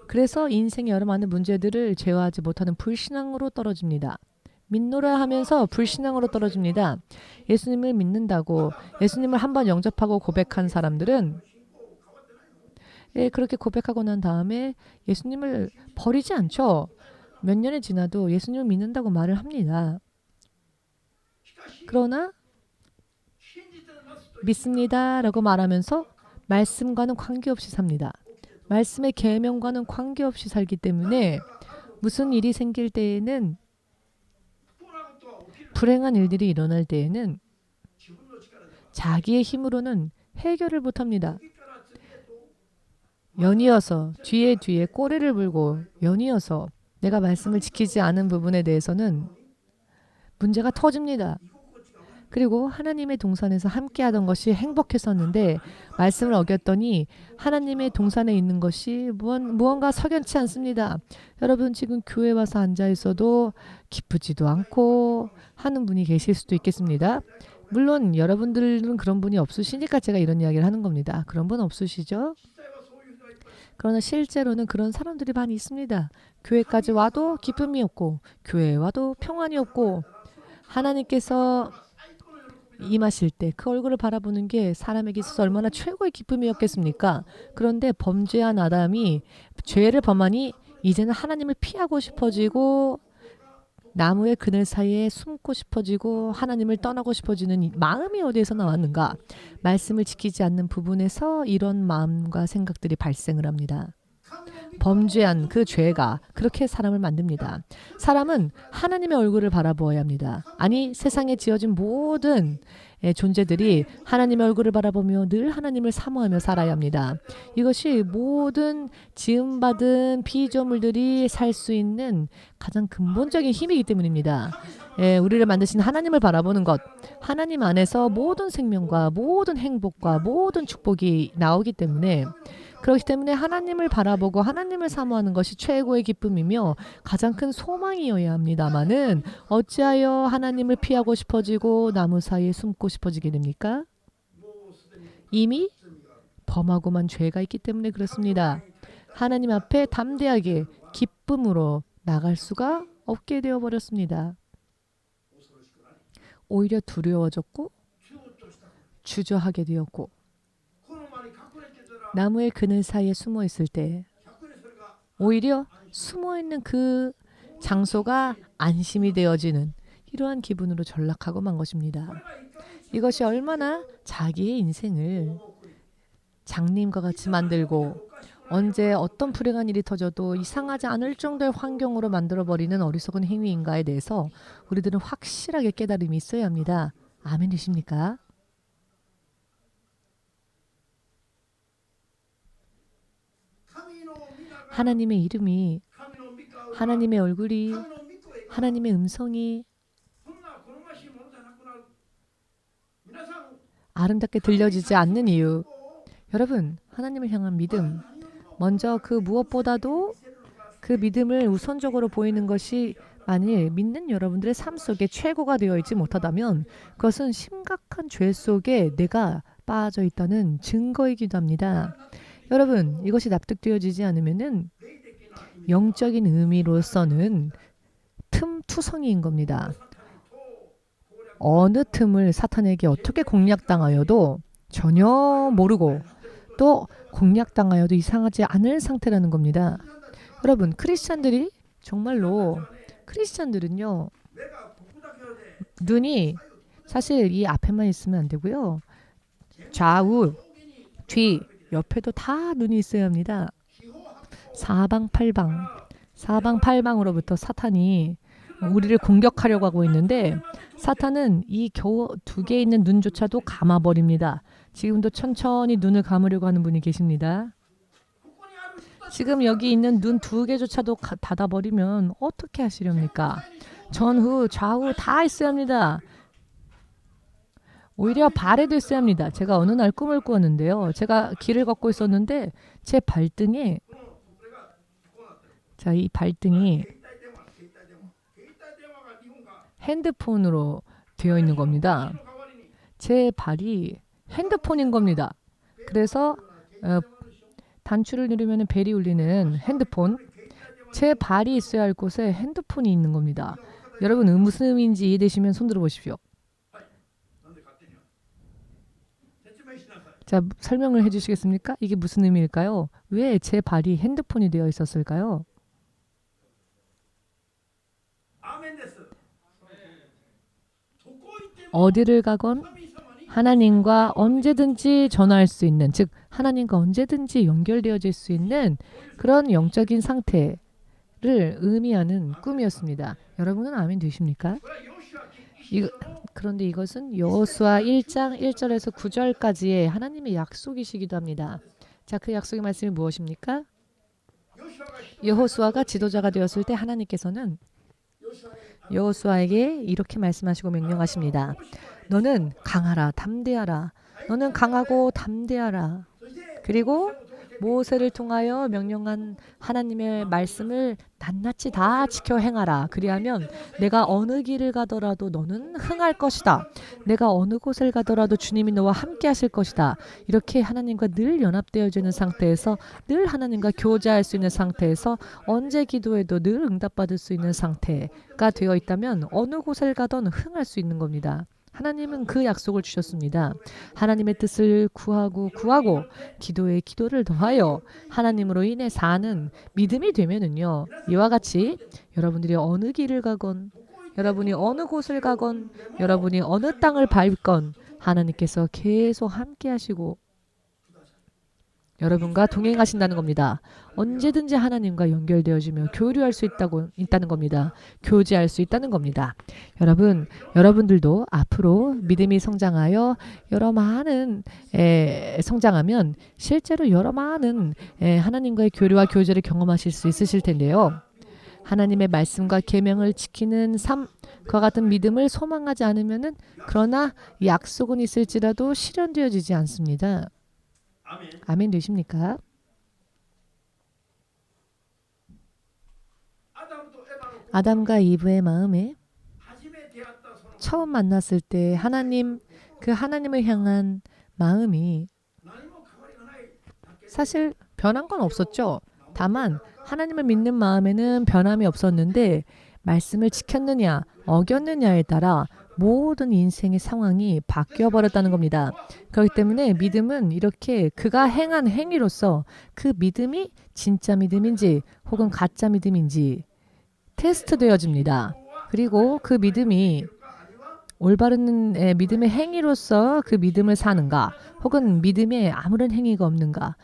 Speaker 1: 그래서 인생의 여러 많은 문제들을 제어하지 못하는 불신앙으로 떨어집니다. 믿노라 하면서 불신앙으로 떨어집니다. 예수님을 믿는다고 예수님을 한번 영접하고 고백한 사람들은 그렇게 고백하고 난 다음에 예수님을 버리지 않죠. 몇 년이 지나도 예수님을 믿는다고 말을 합니다. 그러나 믿습니다라고 말하면서 말씀과는 관계없이 삽니다. 말씀의 계명과는 관계없이 살기 때문에 무슨 일이 생길 때에는 불행한 일들이 일어날 때에는 자기의 힘으로는 해결을 못합니다. 연이어서 뒤에 꼬리를 물고 연이어서 내가 말씀을 지키지 않은 부분에 대해서는 문제가 터집니다. 그리고 하나님의 동산에서 함께하던 것이 행복했었는데 말씀을 어겼더니 하나님의 동산에 있는 것이 무언가 석연치 않습니다. 여러분 지금 교회 와서 앉아 있어도 기쁘지도 않고 하는 분이 계실 수도 있겠습니다. 물론 여러분들은 그런 분이 없으시니까 제가 이런 이야기를 하는 겁니다. 그런 분 없으시죠? 그러나 실제로는 그런 사람들이 많이 있습니다. 교회까지 와도 기쁨이 없고 교회에 와도 평안이 없고 하나님께서 임하실 때 그 얼굴을 바라보는 게 사람에게 있어서 얼마나 최고의 기쁨이었겠습니까? 그런데 범죄한 아담이 죄를 범하니 이제는 하나님을 피하고 싶어지고 나무의 그늘 사이에 숨고 싶어지고 하나님을 떠나고 싶어지는 마음이 어디에서 나왔는가? 말씀을 지키지 않는 부분에서 이런 마음과 생각들이 발생을 합니다. 범죄한 그 죄가 그렇게 사람을 만듭니다. 사람은 하나님의 얼굴을 바라보아야 합니다. 아니 세상에 지어진 모든 존재들이 하나님의 얼굴을 바라보며 늘 하나님을 사모하며 살아야 합니다. 이것이 모든 지음받은 피조물들이 살 수 있는 가장 근본적인 힘이기 때문입니다. 우리를 만드신 하나님을 바라보는 것, 하나님 안에서 모든 생명과 모든 행복과 모든 축복이 나오기 때문에 그렇기 때문에 하나님을 바라보고 하나님을 사모하는 것이 최고의 기쁨이며 가장 큰 소망이어야 합니다마는 어찌하여 하나님을 피하고 싶어지고 나무 사이에 숨고 싶어지게 됩니까? 이미 범하고만 죄가 있기 때문에 그렇습니다. 하나님 앞에 담대하게 기쁨으로 나갈 수가 없게 되어버렸습니다. 오히려 두려워졌고 주저하게 되었고 나무의 그늘 사이에 숨어 있을 때 오히려 숨어 있는 그 장소가 안심이 되어지는 이러한 기분으로 전락하고 만 것입니다. 이것이 얼마나 자기의 인생을 장님과 같이 만들고 언제 어떤 불행한 일이 터져도 이상하지 않을 정도의 환경으로 만들어버리는 어리석은 행위인가에 대해서 우리들은 확실하게 깨달음이 있어야 합니다. 아멘이십니까? 하나님의 이름이, 하나님의 얼굴이, 하나님의 음성이 아름답게 들려지지 않는 이유. 여러분, 하나님을 향한 믿음. 먼저 그 무엇보다도 그 믿음을 우선적으로 보이는 것이 만일 믿는 여러분들의 삶 속에 최고가 되어 있지 못하다면 그것은 심각한 죄 속에 내가 빠져 있다는 증거이기도 합니다. 여러분, 이것이 납득되어지지 않으면은 영적인 의미로서는 틈투성이인 겁니다. 어느 틈을 사탄에게 어떻게 공략당하여도 전혀 모르고 또 공략당하여도 이상하지 않을 상태라는 겁니다. 여러분, 크리스찬들이 정말로 크리스찬들은요. 눈이 사실 이 앞에만 있으면 안 되고요. 좌우, 뒤, 옆에도 다 눈이 있어야 합니다. 사방팔방으로부터 사탄이 우리를 공격하려고 하고 있는데 사탄은 이 겨우 두 개 있는 눈조차도 감아버립니다. 지금도 천천히 눈을 감으려고 하는 분이 계십니다. 지금 여기 있는 눈 두 개조차도 닫아버리면 어떻게 하시렵니까? 전후, 좌우 다 있어야 합니다. 오히려 발에도 있어야 합니다. 제가 어느 날 꿈을 꾸었는데요. 제가 길을 걷고 있었는데 제 발등에 이 발등이 핸드폰으로 되어 있는 겁니다. 제 발이 핸드폰인 겁니다. 그래서 단추를 누르면 벨이 울리는 핸드폰. 제 발이 있어야 할 곳에 핸드폰이 있는 겁니다. 여러분 무슨 의미인지 이해되시면 손 들어보십시오. 자, 설명을 해주시겠습니까? 이게 무슨 의미일까요? 왜 제 발이 핸드폰이 되어 있었을까요? 어디를 가건 하나님과 언제든지 전화할 수 있는, 즉 하나님과 언제든지 연결되어질 수 있는 그런 영적인 상태를 의미하는 꿈이었습니다. 여러분은 아멘 되십니까? 그런데 이것은 여호수아 1장 1절에서 9절까지의 하나님의 약속이시기도 합니다. 자, 그 약속의 말씀이 무엇입니까? 여호수아가 지도자가 되었을 때 하나님께서는 여호수아에게 이렇게 말씀하시고 명령하십니다. 너는 강하라, 담대하라. 너는 강하고 담대하라. 그리고 모세를 통하여 명령한 하나님의 말씀을 낱낱이 다 지켜 행하라. 그리하면 내가 어느 길을 가더라도 너는 흥할 것이다. 내가 어느 곳을 가더라도 주님이 너와 함께 하실 것이다. 이렇게 하나님과 늘 연합되어지는 상태에서 늘 하나님과 교제할 수 있는 상태에서 언제 기도해도 늘 응답받을 수 있는 상태가 되어 있다면 어느 곳을 가든 흥할 수 있는 겁니다. 하나님은 그 약속을 주셨습니다. 하나님의 뜻을 구하고 기도에 기도를 더하여 하나님으로 인해 사는 믿음이 되면은요. 이와 같이 여러분들이 어느 길을 가건 여러분이 어느 곳을 가건 여러분이 어느 땅을 밟건 하나님께서 계속 함께 하시고 여러분과 동행하신다는 겁니다. 언제든지 하나님과 연결되어지며 교류할 수 있다는 겁니다. 교제할 수 있다는 겁니다. 여러분들도 앞으로 믿음이 성장하여 성장하면 실제로 여러 많은 하나님과의 교류와 교제를 경험하실 수 있으실 텐데요. 하나님의 말씀과 계명을 지키는 삶과 같은 믿음을 소망하지 않으면은 그러나 약속은 있을지라도 실현되어지지 않습니다. 아멘 되십니까? 아담과 이브의 마음에 처음 만났을 때 하나님을 향한 마음이 사실 변한 건 없었죠. 다만 하나님을 믿는 마음에는 변함이 없었는데 말씀을 지켰느냐 어겼느냐에 따라 모든 인생의 상황이 바뀌어버렸다는 겁니다. 그렇기 때문에 믿음은 이렇게 그가 행한 행위로서 그 믿음이 진짜 믿음인지 혹은 가짜 믿음인지 테스트 되어집니다. 그리고 그 믿음이 올바른 믿음의 행위로서 그 믿음을 사는가, 혹은 믿음에 아무런 행위가 없는가,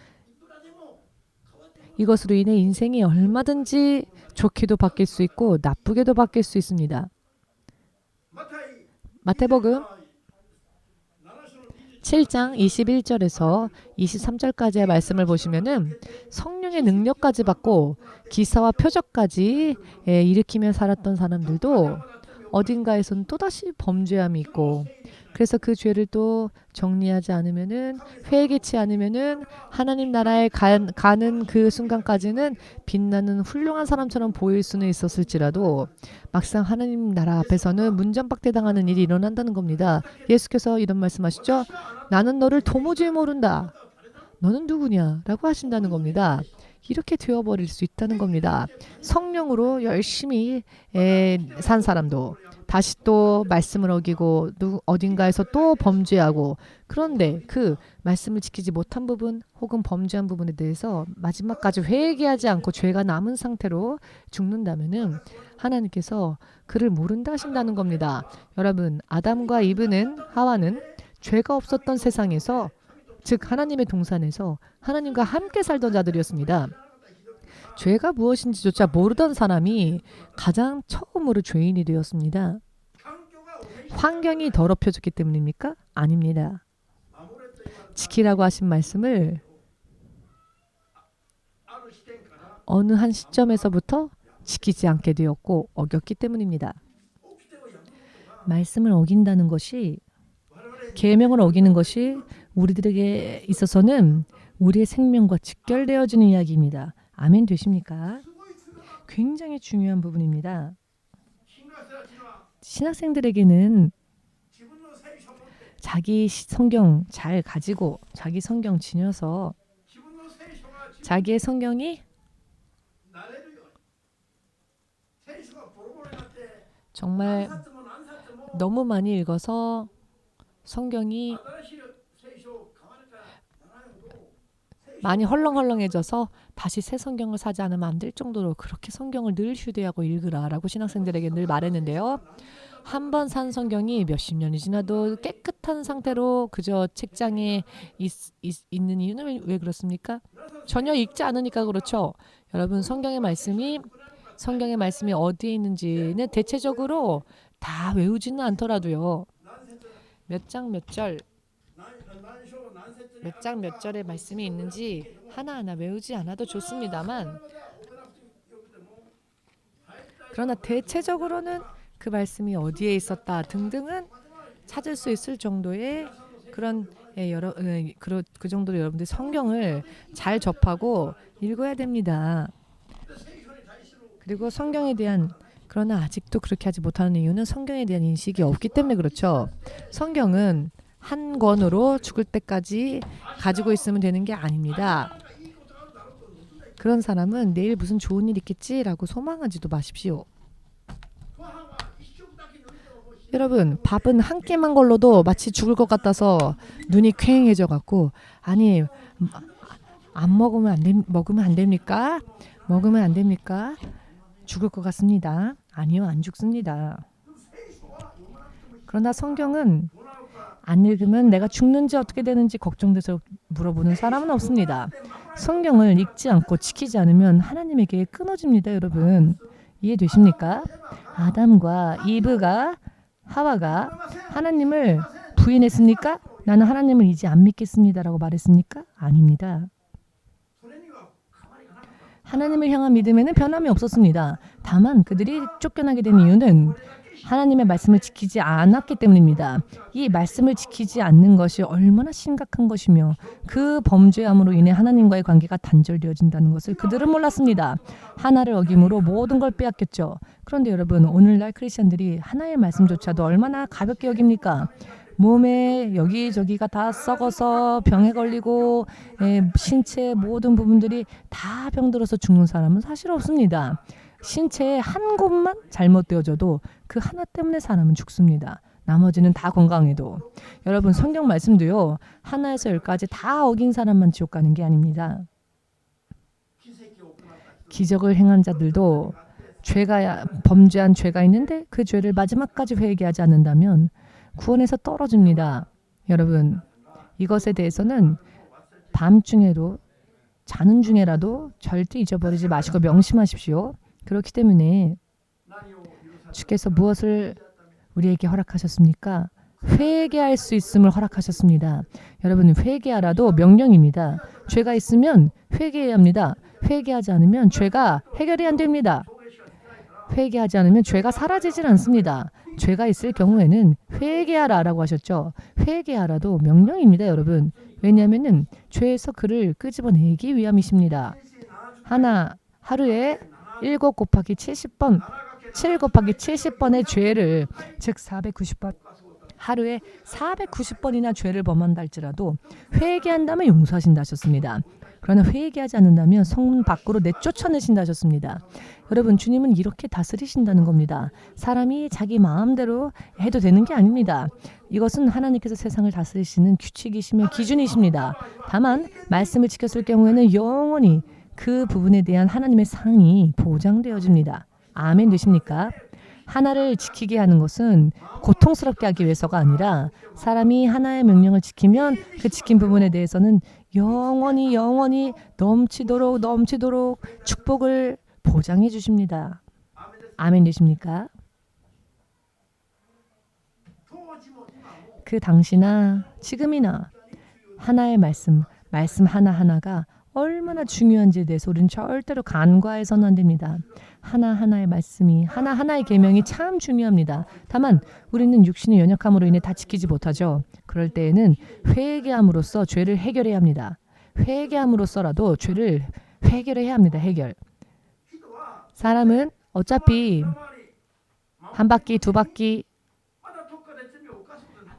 Speaker 1: 이것으로 인해 인생이 얼마든지 좋게도 바뀔 수 있고 나쁘게도 바뀔 수 있습니다. 마태복음 7장 21절에서 23절까지의 말씀을 보시면은 성령의 능력까지 받고 기사와 표적까지 일으키며 살았던 사람들도 어딘가에선 또다시 범죄함이 있고, 그래서 그 죄를 또 정리하지 않으면은, 회개치 않으면은 하나님 나라에 가는 그 순간까지는 빛나는 훌륭한 사람처럼 보일 수는 있었을지라도 막상 하나님 나라 앞에서는 문전박대 당하는 일이 일어난다는 겁니다. 예수께서 이런 말씀하시죠. 나는 너를 도무지 모른다. 너는 누구냐? 라고 하신다는 겁니다. 이렇게 되어버릴 수 있다는 겁니다. 성령으로 열심히 산 사람도 다시 또 말씀을 어기고 어딘가에서 또 범죄하고, 그런데 그 말씀을 지키지 못한 부분 혹은 범죄한 부분에 대해서 마지막까지 회개하지 않고 죄가 남은 상태로 죽는다면은 하나님께서 그를 모른다 하신다는 겁니다. 여러분, 아담과 이브는, 하와는 죄가 없었던 세상에서, 즉 하나님의 동산에서 하나님과 함께 살던 자들이었습니다. 죄가 무엇인지조차 모르던 사람이 가장 처음으로 죄인이 되었습니다. 환경이 더럽혀졌기 때문입니까? 아닙니다. 지키라고 하신 말씀을 어느 한 시점에서부터 지키지 않게 되었고 어겼기 때문입니다. 말씀을 어긴다는 것이, 계명을 어기는 것이 우리들에게 있어서는 우리의 생명과 직결되어지는 이야기입니다. 아멘 되십니까? 굉장히 중요한 부분입니다. 신학생들에게는 자기 성경 잘 가지고 자기 성경 지녀서 자기의 성경이 정말 너무 많이 읽어서 성경이 많이 헐렁헐렁해져서 다시 새 성경을 사지 않으면 안 될 정도로 그렇게 성경을 늘 휴대하고 읽으라라고 신학생들에게 늘 말했는데요. 한 번 산 성경이 몇십 년이 지나도 깨끗한 상태로 그저 책장에 있는 이유는 왜 그렇습니까? 전혀 읽지 않으니까 그렇죠. 여러분, 성경의 말씀이 어디에 있는지는 대체적으로 다 외우지는 않더라도요. 몇 장 몇 절의 말씀이 있는지 하나하나 외우지 않아도 좋습니다만, 그러나 대체적으로는 그 말씀이 어디에 있었다 등등은 찾을 수 있을 정도의 그런 그 정도로 여러분들 성경을 잘 접하고 읽어야 됩니다. 그리고 성경에 대한, 그러나 아직도 그렇게 하지 못하는 이유는 성경에 대한 인식이 없기 때문에 그렇죠. 성경은 한 권으로 죽을 때까지 가지고 있으면 되는 게 아닙니다. 그런 사람은 내일 무슨 좋은 일 있겠지라고 소망하지도 마십시오. 여러분, 밥은 한 끼만 걸로도 마치 죽을 것 같아서 눈이 퀭해져 갖고, 아니 안 먹으면 안 됩니까? 먹으면 안 됩니까? 죽을 것 같습니다. 아니요, 안 죽습니다. 그러나 성경은 안 읽으면 내가 죽는지 어떻게 되는지 걱정돼서 물어보는 사람은 없습니다. 성경을 읽지 않고 지키지 않으면 하나님에게 끊어집니다. 여러분, 이해되십니까? 아담과 이브가, 하와가 하나님을 부인했습니까? 나는 하나님을 이제 안 믿겠습니다라고 말했습니까? 아닙니다. 하나님을 향한 믿음에는 변함이 없었습니다. 다만 그들이 쫓겨나게 된 이유는 하나님의 말씀을 지키지 않았기 때문입니다. 이 말씀을 지키지 않는 것이 얼마나 심각한 것이며 그 범죄함으로 인해 하나님과의 관계가 단절되어진다는 것을 그들은 몰랐습니다. 하나를 어김으로 모든 걸 빼앗겼죠. 그런데 여러분, 오늘날 크리스천들이 하나의 말씀조차도 얼마나 가볍게 여깁니까? 몸에 여기저기가 다 썩어서 병에 걸리고 신체의 모든 부분들이 다 병들어서 죽는 사람은 사실 없습니다. 신체의 한 곳만 잘못되어져도 그 하나 때문에 사람은 죽습니다. 나머지는 다 건강해도. 여러분, 성경 말씀도요, 하나에서 열까지 다 어긴 사람만 지옥 가는 게 아닙니다. 기적을 행한 자들도 죄가 범죄한 죄가 있는데 그 죄를 마지막까지 회개하지 않는다면 구원에서 떨어집니다. 여러분, 이것에 대해서는 밤중에도 자는 중에라도 절대 잊어버리지 마시고 명심하십시오. 그렇기 때문에 주께서 무엇을 우리에게 허락하셨습니까? 회개할 수 있음을 허락하셨습니다. 여러분, 회개하라도 명령입니다. 죄가 있으면 회개해야 합니다. 회개하지 않으면 죄가 해결이 안 됩니다. 회개하지 않으면 죄가 사라지질 않습니다. 죄가 있을 경우에는 회개하라라고 하셨죠. 회개하라도 명령입니다, 여러분. 왜냐하면 죄에서 그를 끄집어내기 위함이십니다. 하루에 7 곱하기 70번, 7 곱하기 70번의 죄를, 즉 490번, 하루에 490번이나 죄를 범한다 할지라도 회개한다면 용서하신다 하셨습니다. 그러나 회개하지 않는다면 성문 밖으로 내쫓아내신다 하셨습니다. 여러분, 주님은 이렇게 다스리신다는 겁니다. 사람이 자기 마음대로 해도 되는 게 아닙니다. 이것은 하나님께서 세상을 다스리시는 규칙이시며 기준이십니다. 다만 말씀을 지켰을 경우에는 영원히 그 부분에 대한 하나님의 상이 보장되어집니다. 아멘 되십니까? 하나를 지키게 하는 것은 고통스럽게 하기 위해서가 아니라 사람이 하나의 명령을 지키면 그 지킨 부분에 대해서는 영원히 넘치도록 축복을 보장해 주십니다. 아멘 되십니까? 그 당시나 지금이나 하나의 말씀 하나하나가 얼마나 중요한지에 대해서 우리는 절대로 간과해서는 안 됩니다. 하나하나의 말씀이, 하나하나의 계명이 참 중요합니다. 다만 우리는 육신의 연약함으로 인해 다 지키지 못하죠. 그럴 때에는 회개함으로써 죄를 해결해야 합니다. 회개함으로써라도 죄를 해결해야 합니다. 해결. 사람은 어차피 한 바퀴, 두 바퀴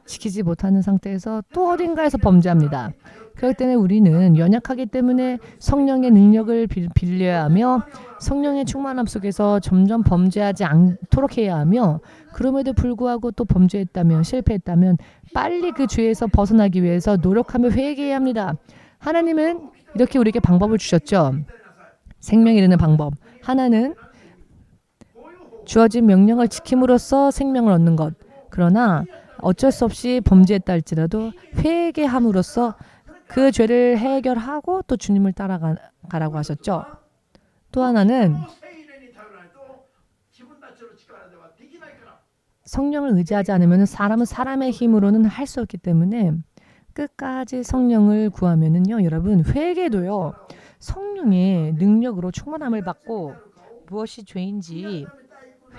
Speaker 1: 지키지 못하는 상태에서 또 어딘가에서 범죄합니다. 그럴 때는 우리는 연약하기 때문에 성령의 능력을 빌려야 하며 성령의 충만함 속에서 점점 범죄하지 않도록 해야 하며, 그럼에도 불구하고 또 범죄했다면, 실패했다면 빨리 그 죄에서 벗어나기 위해서 노력하며 회개해야 합니다. 하나님은 이렇게 우리에게 방법을 주셨죠. 생명이 이르는 방법. 하나는 주어진 명령을 지킴으로써 생명을 얻는 것. 그러나 어쩔 수 없이 범죄했다 할지라도 회개함으로써 그 죄를 해결하고 또 주님을 따라가라고 하셨죠. 또 하나는 성령을 의지하지 않으면 사람은 사람의 힘으로는 할 수 없기 때문에 끝까지 성령을 구하면은요, 여러분, 회개도요, 성령의 능력으로 충만함을 받고 무엇이 죄인지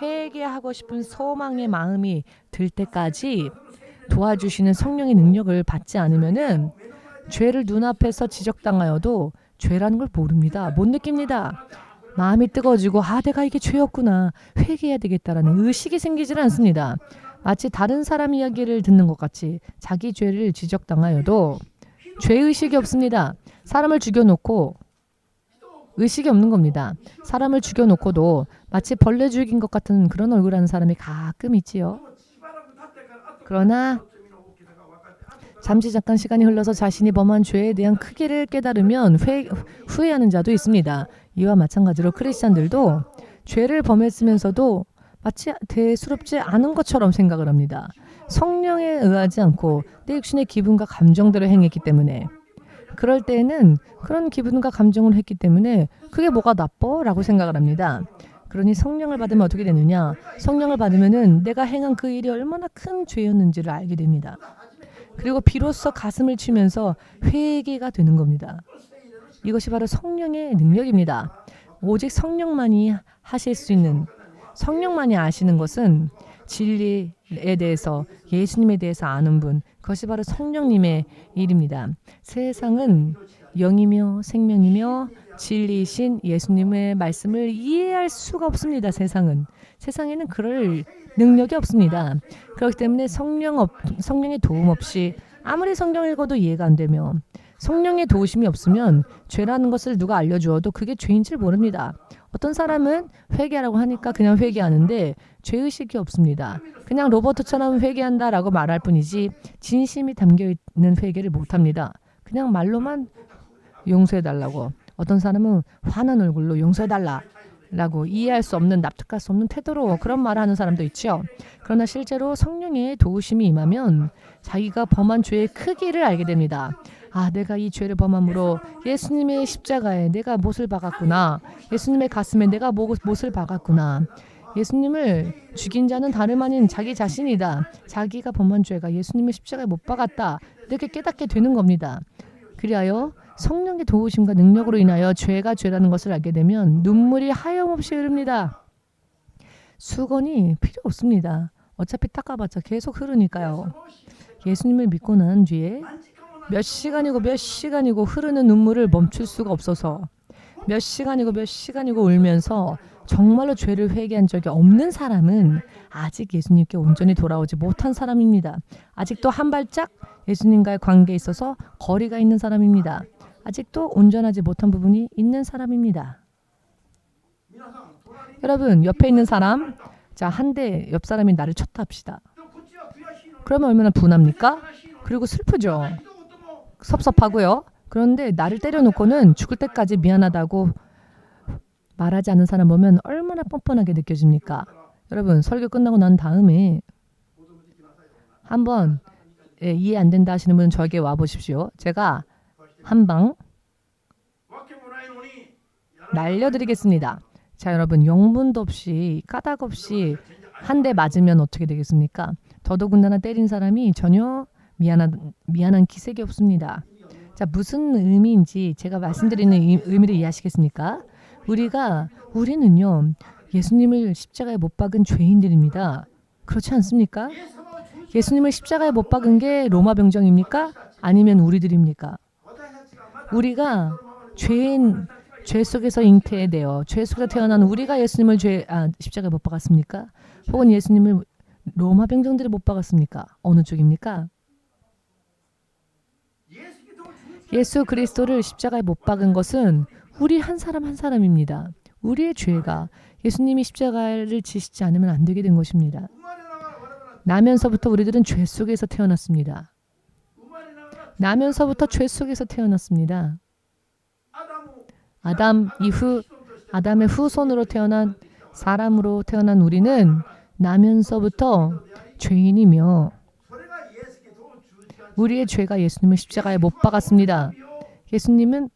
Speaker 1: 회개하고 싶은 소망의 마음이 들 때까지 도와주시는 성령의 능력을 받지 않으면은 죄를 눈앞에서 지적당하여도 죄라는 걸 모릅니다. 못 느낍니다. 마음이 뜨거워지고 내가 이게 죄였구나, 회개해야 되겠다라는 의식이 생기질 않습니다. 마치 다른 사람 이야기를 듣는 것 같이 자기 죄를 지적당하여도 죄의식이 없습니다. 사람을 죽여놓고 의식이 없는 겁니다. 사람을 죽여놓고도 마치 벌레 죽인 것 같은 그런 얼굴하는 사람이 가끔 있지요. 그러나 잠시 잠깐 시간이 흘러서 자신이 범한 죄에 대한 크기를 깨달으면 후회하는 자도 있습니다. 이와 마찬가지로 크리스찬들도 죄를 범했으면서도 마치 대수롭지 않은 것처럼 생각을 합니다. 성령에 의하지 않고 내 육신의 기분과 감정대로 행했기 때문에, 그럴 때에는 그런 기분과 감정을 했기 때문에 그게 뭐가 나빠? 라고 생각을 합니다. 그러니 성령을 받으면 어떻게 되느냐? 성령을 받으면은 내가 행한 그 일이 얼마나 큰 죄였는지를 알게 됩니다. 그리고 비로소 가슴을 치면서 회개가 되는 겁니다. 이것이 바로 성령의 능력입니다. 오직 성령만이 하실 수 있는, 성령만이 아시는 것은 진리에 대해서, 예수님에 대해서 아는 분, 그것이 바로 성령님의 일입니다. 세상은 영이며 생명이며 진리이신 예수님의 말씀을 이해할 수가 없습니다. 세상에는 그럴 능력이 없습니다. 그렇기 때문에 성령의 도움 없이 아무리 성경 읽어도 이해가 안 되며, 성령의 도우심이 없으면 죄라는 것을 누가 알려주어도 그게 죄인 줄 모릅니다. 어떤 사람은 회개하라고 하니까 그냥 회개하는데 죄의식이 없습니다. 그냥 로버트처럼 회개한다라고 말할 뿐이지 진심이 담겨있는 회개를 못합니다. 그냥 말로만 용서해달라고. 어떤 사람은 화난 얼굴로 용서해달라, 라고 이해할 수 없는, 납득할 수 없는 태도로 그런 말을 하는 사람도 있죠. 그러나 실제로 성령의 도우심이 임하면 자기가 범한 죄의 크기를 알게 됩니다. 아, 내가 이 죄를 범함으로 예수님의 십자가에 내가 못을 박았구나. 예수님의 가슴에 내가 못을 박았구나. 예수님을 죽인 자는 다름 아닌 자기 자신이다. 자기가 범한 죄가 예수님의 십자가에 못 박았다. 이렇게 깨닫게 되는 겁니다. 그리하여 성령의 도우심과 능력으로 인하여 죄가 죄라는 것을 알게 되면 눈물이 하염없이 흐릅니다. 수건이 필요 없습니다. 어차피 닦아봤자 계속 흐르니까요. 예수님을 믿고 난 뒤에 몇 시간이고 흐르는 눈물을 멈출 수가 없어서 몇 시간이고 울면서 정말로 죄를 회개한 적이 없는 사람은 아직 예수님께 온전히 돌아오지 못한 사람입니다. 아직도 한 발짝 예수님과의 관계에 있어서 거리가 있는 사람입니다. 아직도 온전하지 못한 부분이 있는 사람입니다. 여러분, 옆에 있는 사람, 자, 한 대 옆 사람이 나를 쳤다 합시다. 그러면 얼마나 분합니까? 그리고 슬프죠. 섭섭하고요. 그런데 나를 때려놓고는 죽을 때까지 미안하다고 말하지 않는 사람 보면 얼마나 뻔뻔하게 느껴집니까? 여러분, 설교 끝나고 난 다음에 한번 이해 안 된다 하시는 분은 저에게 와보십시오. 제가 한 방 날려드리겠습니다. 자, 여러분, 영문도 없이 까닭 없이 한 대 맞으면 어떻게 되겠습니까? 더더군다나 때린 사람이 전혀 미안한 기색이 없습니다. 자, 무슨 의미인지 제가 말씀드리는 의미를 이해하시겠습니까? 우리는요, 예수님을 십자가에 못 박은 죄인들입니다. 그렇지 않습니까? 예수님을 십자가에 못 박은 게 로마 병정입니까? 아니면 우리들입니까? 우리가 죄 속에서 잉태되어 죄 속에서 태어난 우리가 예수님을 십자가에 못 박았습니까? 혹은 예수님을 로마 병정들이 못 박았습니까? 어느 쪽입니까? 예수 그리스도를 십자가에 못 박은 것은 우리 한 사람 한 사람입니다. 우리의 죄가 예수님이 십자가를 지시지 않으면 안 되게 된 것입니다. 나면서부터 우리들은 죄 속에서 태어났습니다. 나면서부터 죄 속에서 태어났습니다. 아담의 후손으로 태어난 사람으로 태어난 우리는 나면서부터 죄인이며 우리의 죄가 예수님을 십자가에 못 박았습니다. 예수님은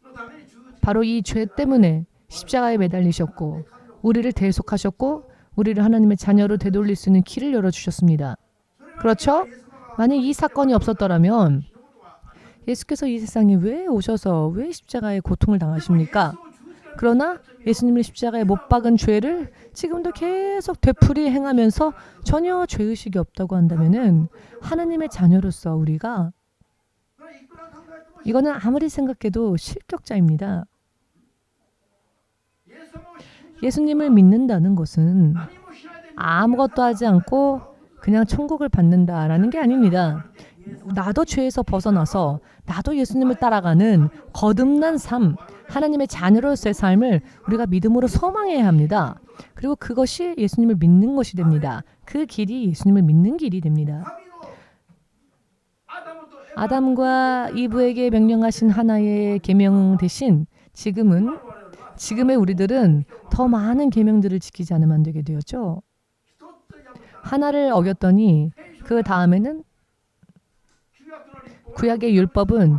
Speaker 1: 바로 이 죄 때문에 십자가에 매달리셨고 우리를 대속하셨고 우리를 하나님의 자녀로 되돌릴 수 있는 길을 열어주셨습니다. 그렇죠? 만약 이 사건이 없었더라면 예수께서 이 세상에 왜 오셔서 왜 십자가에 고통을 당하십니까? 그러나 예수님을 십자가에 못 박은 죄를 지금도 계속 되풀이 행하면서 전혀 죄의식이 없다고 한다면은 하나님의 자녀로서 우리가 이거는 아무리 생각해도 실격자입니다. 예수님을 믿는다는 것은 아무것도 하지 않고 그냥 천국을 받는다라는 게 아닙니다. 나도 죄에서 벗어나서 나도 예수님을 따라가는 거듭난 삶, 하나님의 자녀로서의 삶을 우리가 믿음으로 소망해야 합니다. 그리고 그것이 예수님을 믿는 것이 됩니다. 그 길이 예수님을 믿는 길이 됩니다. 아담과 이브에게 명령하신 하나의 계명 대신 지금의 우리들은 더 많은 계명들을 지키지 않으면 안 되게 되었죠. 하나를 어겼더니 그 다음에는 구약의 율법은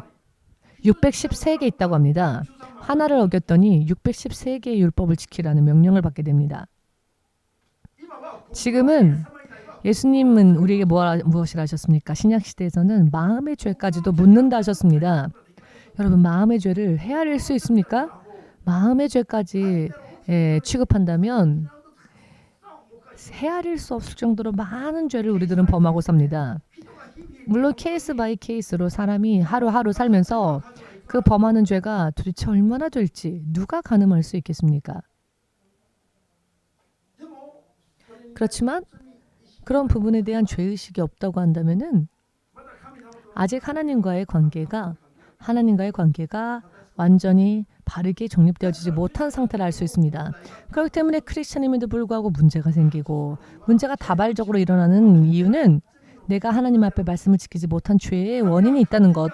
Speaker 1: 613개 있다고 합니다. 하나를 어겼더니 613개의 율법을 지키라는 명령을 받게 됩니다. 지금은 예수님은 우리에게 무엇이라 하셨습니까? 신약시대에서는 마음의 죄까지도 묻는다 하셨습니다. 여러분, 마음의 죄를 헤아릴 수 있습니까? 마음의 죄까지 취급한다면 헤아릴 수 없을 정도로 많은 죄를 우리들은 범하고 삽니다. 물론 케이스 바이 케이스로 사람이 하루하루 살면서 그 범하는 죄가 도대체 얼마나 될지 누가 가늠할 수 있겠습니까? 그렇지만 그런 부분에 대한 죄의식이 없다고 한다면은 아직 하나님과의 관계가 완전히 바르게 정립되어지지 못한 상태를 알 수 있습니다. 그렇기 때문에 크리스천임에도 불구하고 문제가 생기고 문제가 다발적으로 일어나는 이유는 내가 하나님 앞에 말씀을 지키지 못한 죄의 원인이 있다는 것.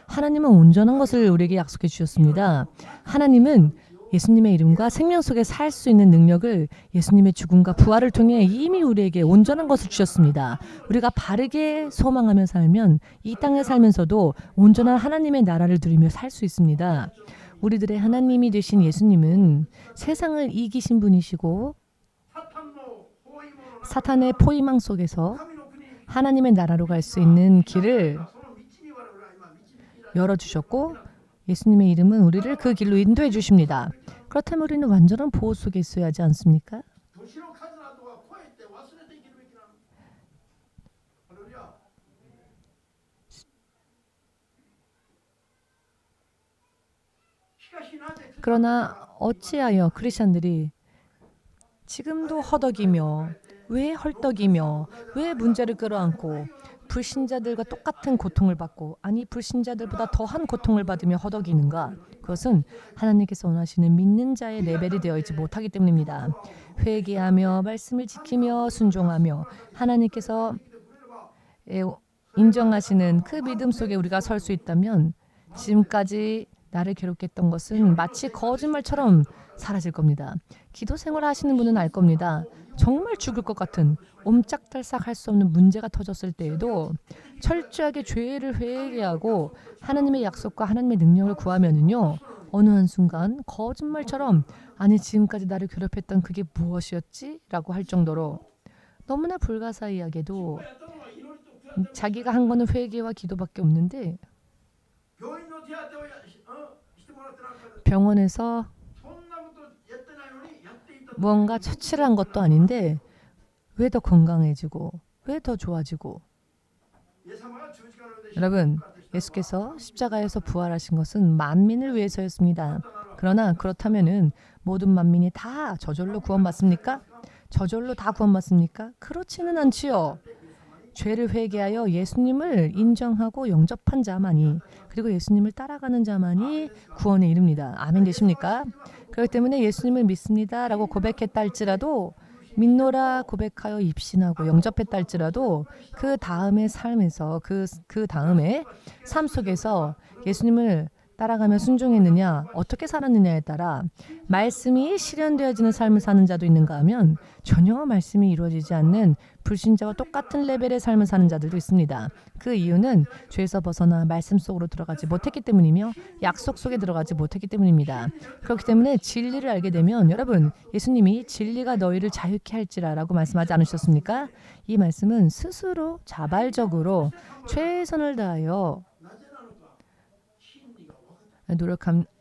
Speaker 1: 하나님은 온전한 것을 우리에게 약속해 주셨습니다. 하나님은 예수님의 이름과 생명 속에 살 수 있는 능력을 예수님의 죽음과 부활을 통해 이미 우리에게 온전한 것을 주셨습니다. 우리가 바르게 소망하며 살면 이 땅에 살면서도 온전한 하나님의 나라를 누리며 살 수 있습니다. 우리들의 하나님이 되신 예수님은 세상을 이기신 분이시고 사탄의 포위망 속에서 하나님의 나라로 갈 수 있는 길을 열어주셨고 예수님의 이름은 우리를 그 길로 인도해 주십니다. 그렇다면 우리는 완전한 보호 속에 있어야 하지 않습니까? 그러나 어찌하여 크리스천들이 지금도 허덕이며 왜 헐떡이며 왜 문제를 끌어안고 불신자들과 똑같은 고통을 받고 아니 불신자들보다 더한 고통을 받으며 허덕이는가? 그것은 하나님께서 원하시는 믿는 자의 레벨이 되어 있지 못하기 때문입니다. 회개하며 말씀을 지키며 순종하며 하나님께서 인정하시는 그 믿음 속에 우리가 설 수 있다면 지금까지 나를 괴롭게 했던 것은 마치 거짓말처럼 사라질 겁니다. 기도 생활 하시는 분은 알 겁니다. 정말 죽을 것 같은 옴짝달싹 할 수 없는 문제가 터졌을 때에도 철저하게 죄를 회개하고 하나님의 약속과 하나님의 능력을 구하면은요. 어느 한순간 거짓말처럼 아니 지금까지 나를 괴롭혔던 그게 무엇이었지? 라고 할 정도로 너무나 불가사의하게도 자기가 한 거는 회개와 기도밖에 없는데 병원에서 무언가 처치를 한 것도 아닌데 왜 더 건강해지고 왜 더 좋아지고 여러분 예수께서 십자가에서 부활하신 것은 만민을 위해서였습니다. 그러나 그렇다면은 모든 만민이 다 저절로 구원받습니까? 저절로 다 구원받습니까? 그렇지는 않지요. 죄를 회개하여 예수님을 인정하고 영접한 자만이 그리고 예수님을 따라가는 자만이 구원에 이릅니다. 아멘 되십니까? 그렇기 때문에 예수님을 믿습니다 라고 고백했다 할지라도 믿노라 고백하여 입신하고 영접했다 할지라도 그 다음의 삶에서 그 다음에 삶 속에서 예수님을 따라가며 순종했느냐 어떻게 살았느냐에 따라 말씀이 실현되어지는 삶을 사는 자도 있는가 하면 전혀 말씀이 이루어지지 않는 불신자와 똑같은 레벨의 삶을 사는 자들도 있습니다. 그 이유는 죄에서 벗어나 말씀 속으로 들어가지 못했기 때문이며 약속 속에 들어가지 못했기 때문입니다. 그렇기 때문에 진리를 알게 되면 여러분 예수님이 진리가 너희를 자유케 할지라 라고 말씀하지 않으셨습니까? 이 말씀은 스스로 자발적으로 최선을 다하여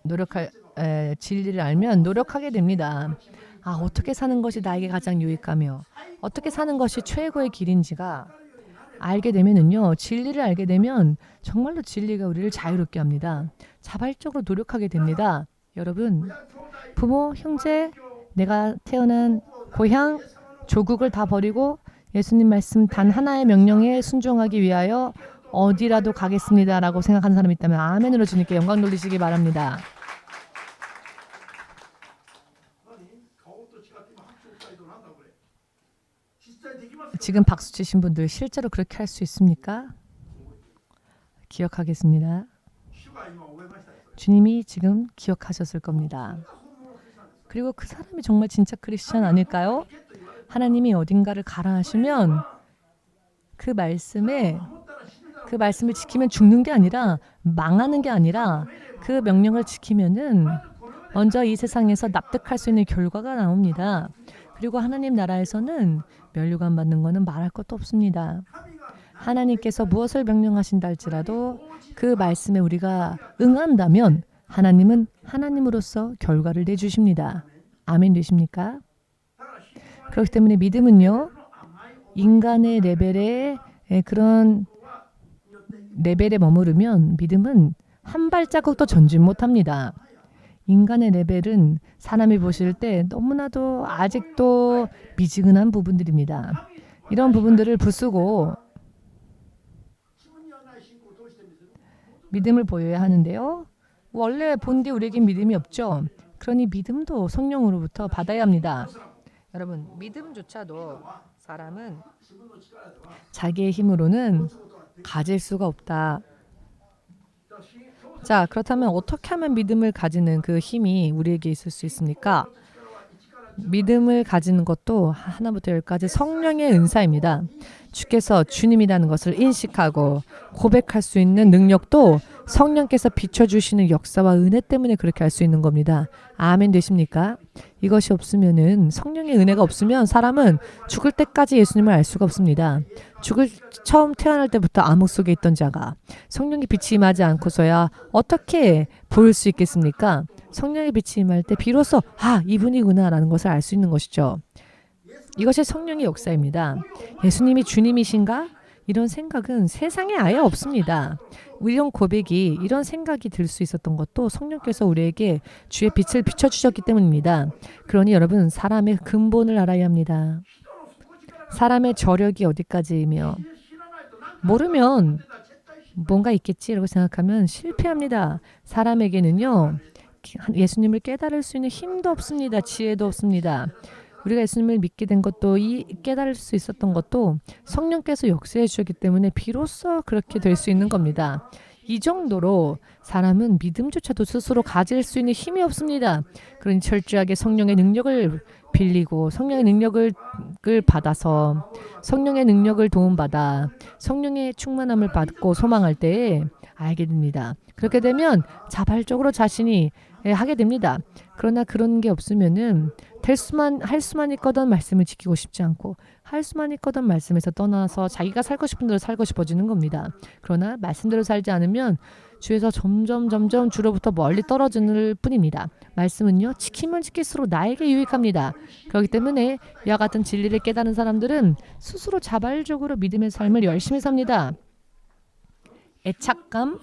Speaker 1: 노력할 진리를 알면 노력하게 됩니다. 어떻게 사는 것이 나에게 가장 유익하며 어떻게 사는 것이 최고의 길인지가 알게 되면은요. 진리를 알게 되면 정말로 진리가 우리를 자유롭게 합니다. 자발적으로 노력하게 됩니다. 여러분, 부모, 형제, 내가 태어난 고향, 조국을 다 버리고 예수님 말씀 단 하나의 명령에 순종하기 위하여 어디라도 가겠습니다라고 생각하는 사람이 있다면 아멘으로 주님께 영광 돌리시기 바랍니다. 지금 박수 치신 분들 실제로 그렇게 할 수 있습니까? 기억하겠습니다. 주님이 지금 기억하셨을 겁니다. 그리고 그 사람이 정말 진짜 크리스천 아닐까요? 하나님이 어딘가를 가라 하시면 그 말씀을 지키면 죽는 게 아니라 망하는 게 아니라 그 명령을 지키면은 먼저 이 세상에서 납득할 수 있는 결과가 나옵니다. 그리고 하나님 나라에서는 면류관 받는 것은 말할 것도 없습니다. 하나님께서 무엇을 명령하신다 할지라도 그 말씀에 우리가 응한다면 하나님은 하나님으로서 결과를 내주십니다. 아멘 되십니까? 그렇기 때문에 믿음은요. 인간의 레벨에 그런 레벨에 머무르면 믿음은 한 발자국도 전진 못합니다. 인간의 레벨은 사람이 보실 때 너무나도 아직도 미지근한 부분들입니다. 이런 부분들을 부수고 믿음을 보여야 하는데요. 원래 본디 우리에게 믿음이 없죠. 그러니 믿음도 성령으로부터 받아야 합니다. 여러분, 믿음조차도 사람은 자기의 힘으로는 가질 수가 없다. 자, 그렇다면 어떻게 하면 믿음을 가지는 그 힘이 우리에게 있을 수 있습니까? 믿음을 가지는 것도 하나부터 열까지 성령의 은사입니다. 주께서 주님이라는 것을 인식하고 고백할 수 있는 능력도 성령께서 비춰주시는 역사와 은혜 때문에 그렇게 할 수 있는 겁니다. 아멘 되십니까? 이것이 없으면은, 성령의 은혜가 없으면 사람은 죽을 때까지 예수님을 알 수가 없습니다. 처음 태어날 때부터 암흑 속에 있던 자가 성령의 빛이 임하지 않고서야 어떻게 보일 수 있겠습니까? 성령의 빛이 임할 때 비로소 이분이구나 라는 것을 알 수 있는 것이죠. 이것이 성령의 역사입니다. 예수님이 주님이신가? 이런 생각은 세상에 아예 없습니다. 이런 고백이, 이런 생각이 들 수 있었던 것도 성령께서 우리에게 주의 빛을 비춰주셨기 때문입니다. 그러니 여러분, 사람의 근본을 알아야 합니다. 사람의 저력이 어디까지이며 모르면 뭔가 있겠지라고 생각하면 실패합니다. 사람에게는요, 예수님을 깨달을 수 있는 힘도 없습니다. 지혜도 없습니다. 우리가 예수님을 믿게 된 것도, 깨달을 수 있었던 것도 성령께서 역사해 주셨기 때문에 비로소 그렇게 될 수 있는 겁니다. 이 정도로 사람은 믿음조차도 스스로 가질 수 있는 힘이 없습니다. 그러니 철저하게 성령의 능력을 빌리고 성령의 능력을 받아서 성령의 능력을 도움받아 성령의 충만함을 받고 소망할 때에 알게 됩니다. 그렇게 되면 자발적으로 자신이 하게 됩니다. 그러나 그런 게 없으면은 할 수만 있거든 말씀을 지키고 싶지 않고 할 수만 있거든 말씀에서 떠나서 자기가 살고 싶은 대로 살고 싶어지는 겁니다. 그러나 말씀대로 살지 않으면 주에서 점점 주로부터 멀리 떨어지는 뿐입니다. 말씀은요, 지키면 지킬수록 나에게 유익합니다. 그렇기 때문에 이와 같은 진리를 깨닫는 사람들은 스스로 자발적으로 믿음의 삶을 열심히 삽니다. 애착감,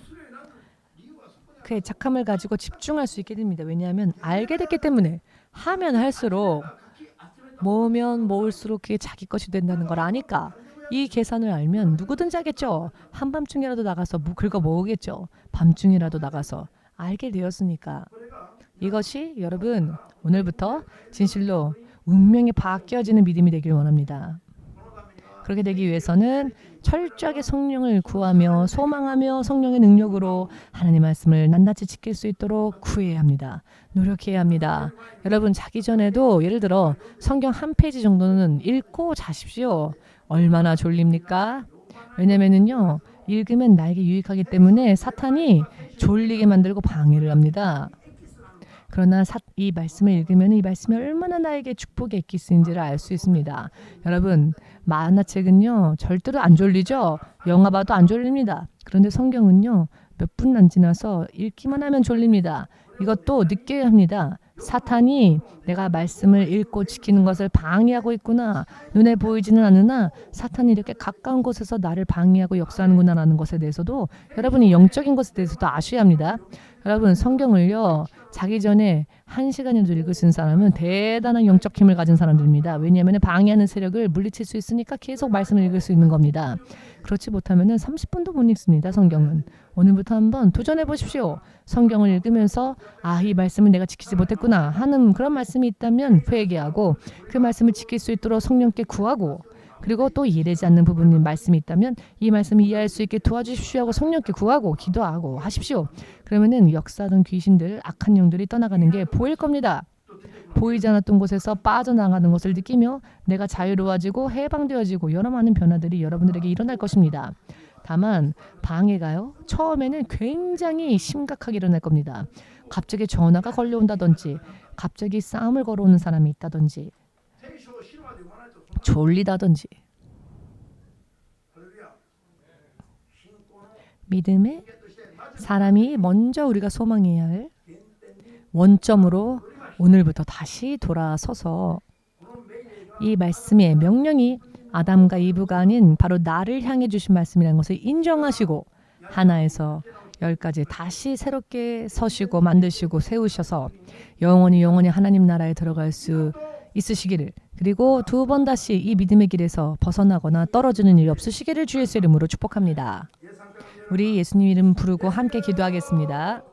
Speaker 1: 그 애착함을 가지고 집중할 수 있게 됩니다. 왜냐하면 알게 됐기 때문에, 하면 할수록, 모으면 모을수록 그게 자기 것이 된다는 걸 아니까 이 계산을 알면 누구든지 하겠죠. 한밤중이라도 나가서 긁어 모으겠죠. 밤중이라도 나가서 알게 되었으니까. 이것이 여러분 오늘부터 진실로 운명이 바뀌어지는 믿음이 되길 원합니다. 그렇게 되기 위해서는 철저하게 성령을 구하며 소망하며 성령의 능력으로 하나님 말씀을 낱낱이 지킬 수 있도록 구해야 합니다. 노력해야 합니다. 여러분 자기 전에도 예를 들어 성경 한 페이지 정도는 읽고 자십시오. 얼마나 졸립니까? 왜냐면은요, 읽으면 나에게 유익하기 때문에 사탄이 졸리게 만들고 방해를 합니다. 그러나 이 말씀을 읽으면 이 말씀이 얼마나 나에게 축복의 엑기스인지를 알 수 있습니다. 여러분, 만화책은요 절대로 안 졸리죠. 영화 봐도 안 졸립니다. 그런데 성경은요 몇 분 안 지나서 읽기만 하면 졸립니다. 이것도 느껴야 합니다. 사탄이 내가 말씀을 읽고 지키는 것을 방해하고 있구나. 눈에 보이지는 않으나 사탄이 이렇게 가까운 곳에서 나를 방해하고 역사하는구나라는 것에 대해서도 여러분이 영적인 것에 대해서도 아셔야 합니다. 여러분 성경을요 자기 전에 1시간이라도 읽으신 사람은 대단한 영적 힘을 가진 사람들입니다. 왜냐하면 방해하는 세력을 물리칠 수 있으니까 계속 말씀을 읽을 수 있는 겁니다. 그렇지 못하면 30분도 못 읽습니다. 성경은. 오늘부터 한번 도전해 보십시오. 성경을 읽으면서 이 말씀을 내가 지키지 못했구나 하는 그런 말씀이 있다면 회개하고 그 말씀을 지킬 수 있도록 성령께 구하고, 그리고 또 이해되지 않는 부분이 말씀이 있다면 이 말씀을 이해할 수 있게 도와주십시오 하고 성령께 구하고 기도하고 하십시오. 그러면은 역사하던 귀신들, 악한 영들이 떠나가는 게 보일 겁니다. 보이지 않았던 곳에서 빠져나가는 것을 느끼며 내가 자유로워지고 해방되어지고 여러 많은 변화들이 여러분들에게 일어날 것입니다. 다만 방해가요 처음에는 굉장히 심각하게 일어날 겁니다. 갑자기 전화가 걸려온다든지 갑자기 싸움을 걸어오는 사람이 있다든지 졸리다든지. 믿음에 사람이 먼저 우리가 소망해야 할 원점으로 오늘부터 다시 돌아서서 이 말씀의 명령이 아담과 이브가 아닌 바로 나를 향해 주신 말씀이라는 것을 인정하시고 하나에서 10까지 다시 새롭게 서시고 만드시고 세우셔서 영원히 하나님 나라에 들어갈 수 있으시기를, 그리고 두 번 다시 이 믿음의 길에서 벗어나거나 떨어지는 일이 없으시기를 주의 이름으로 축복합니다. 우리 예수님 이름 부르고 함께 기도하겠습니다.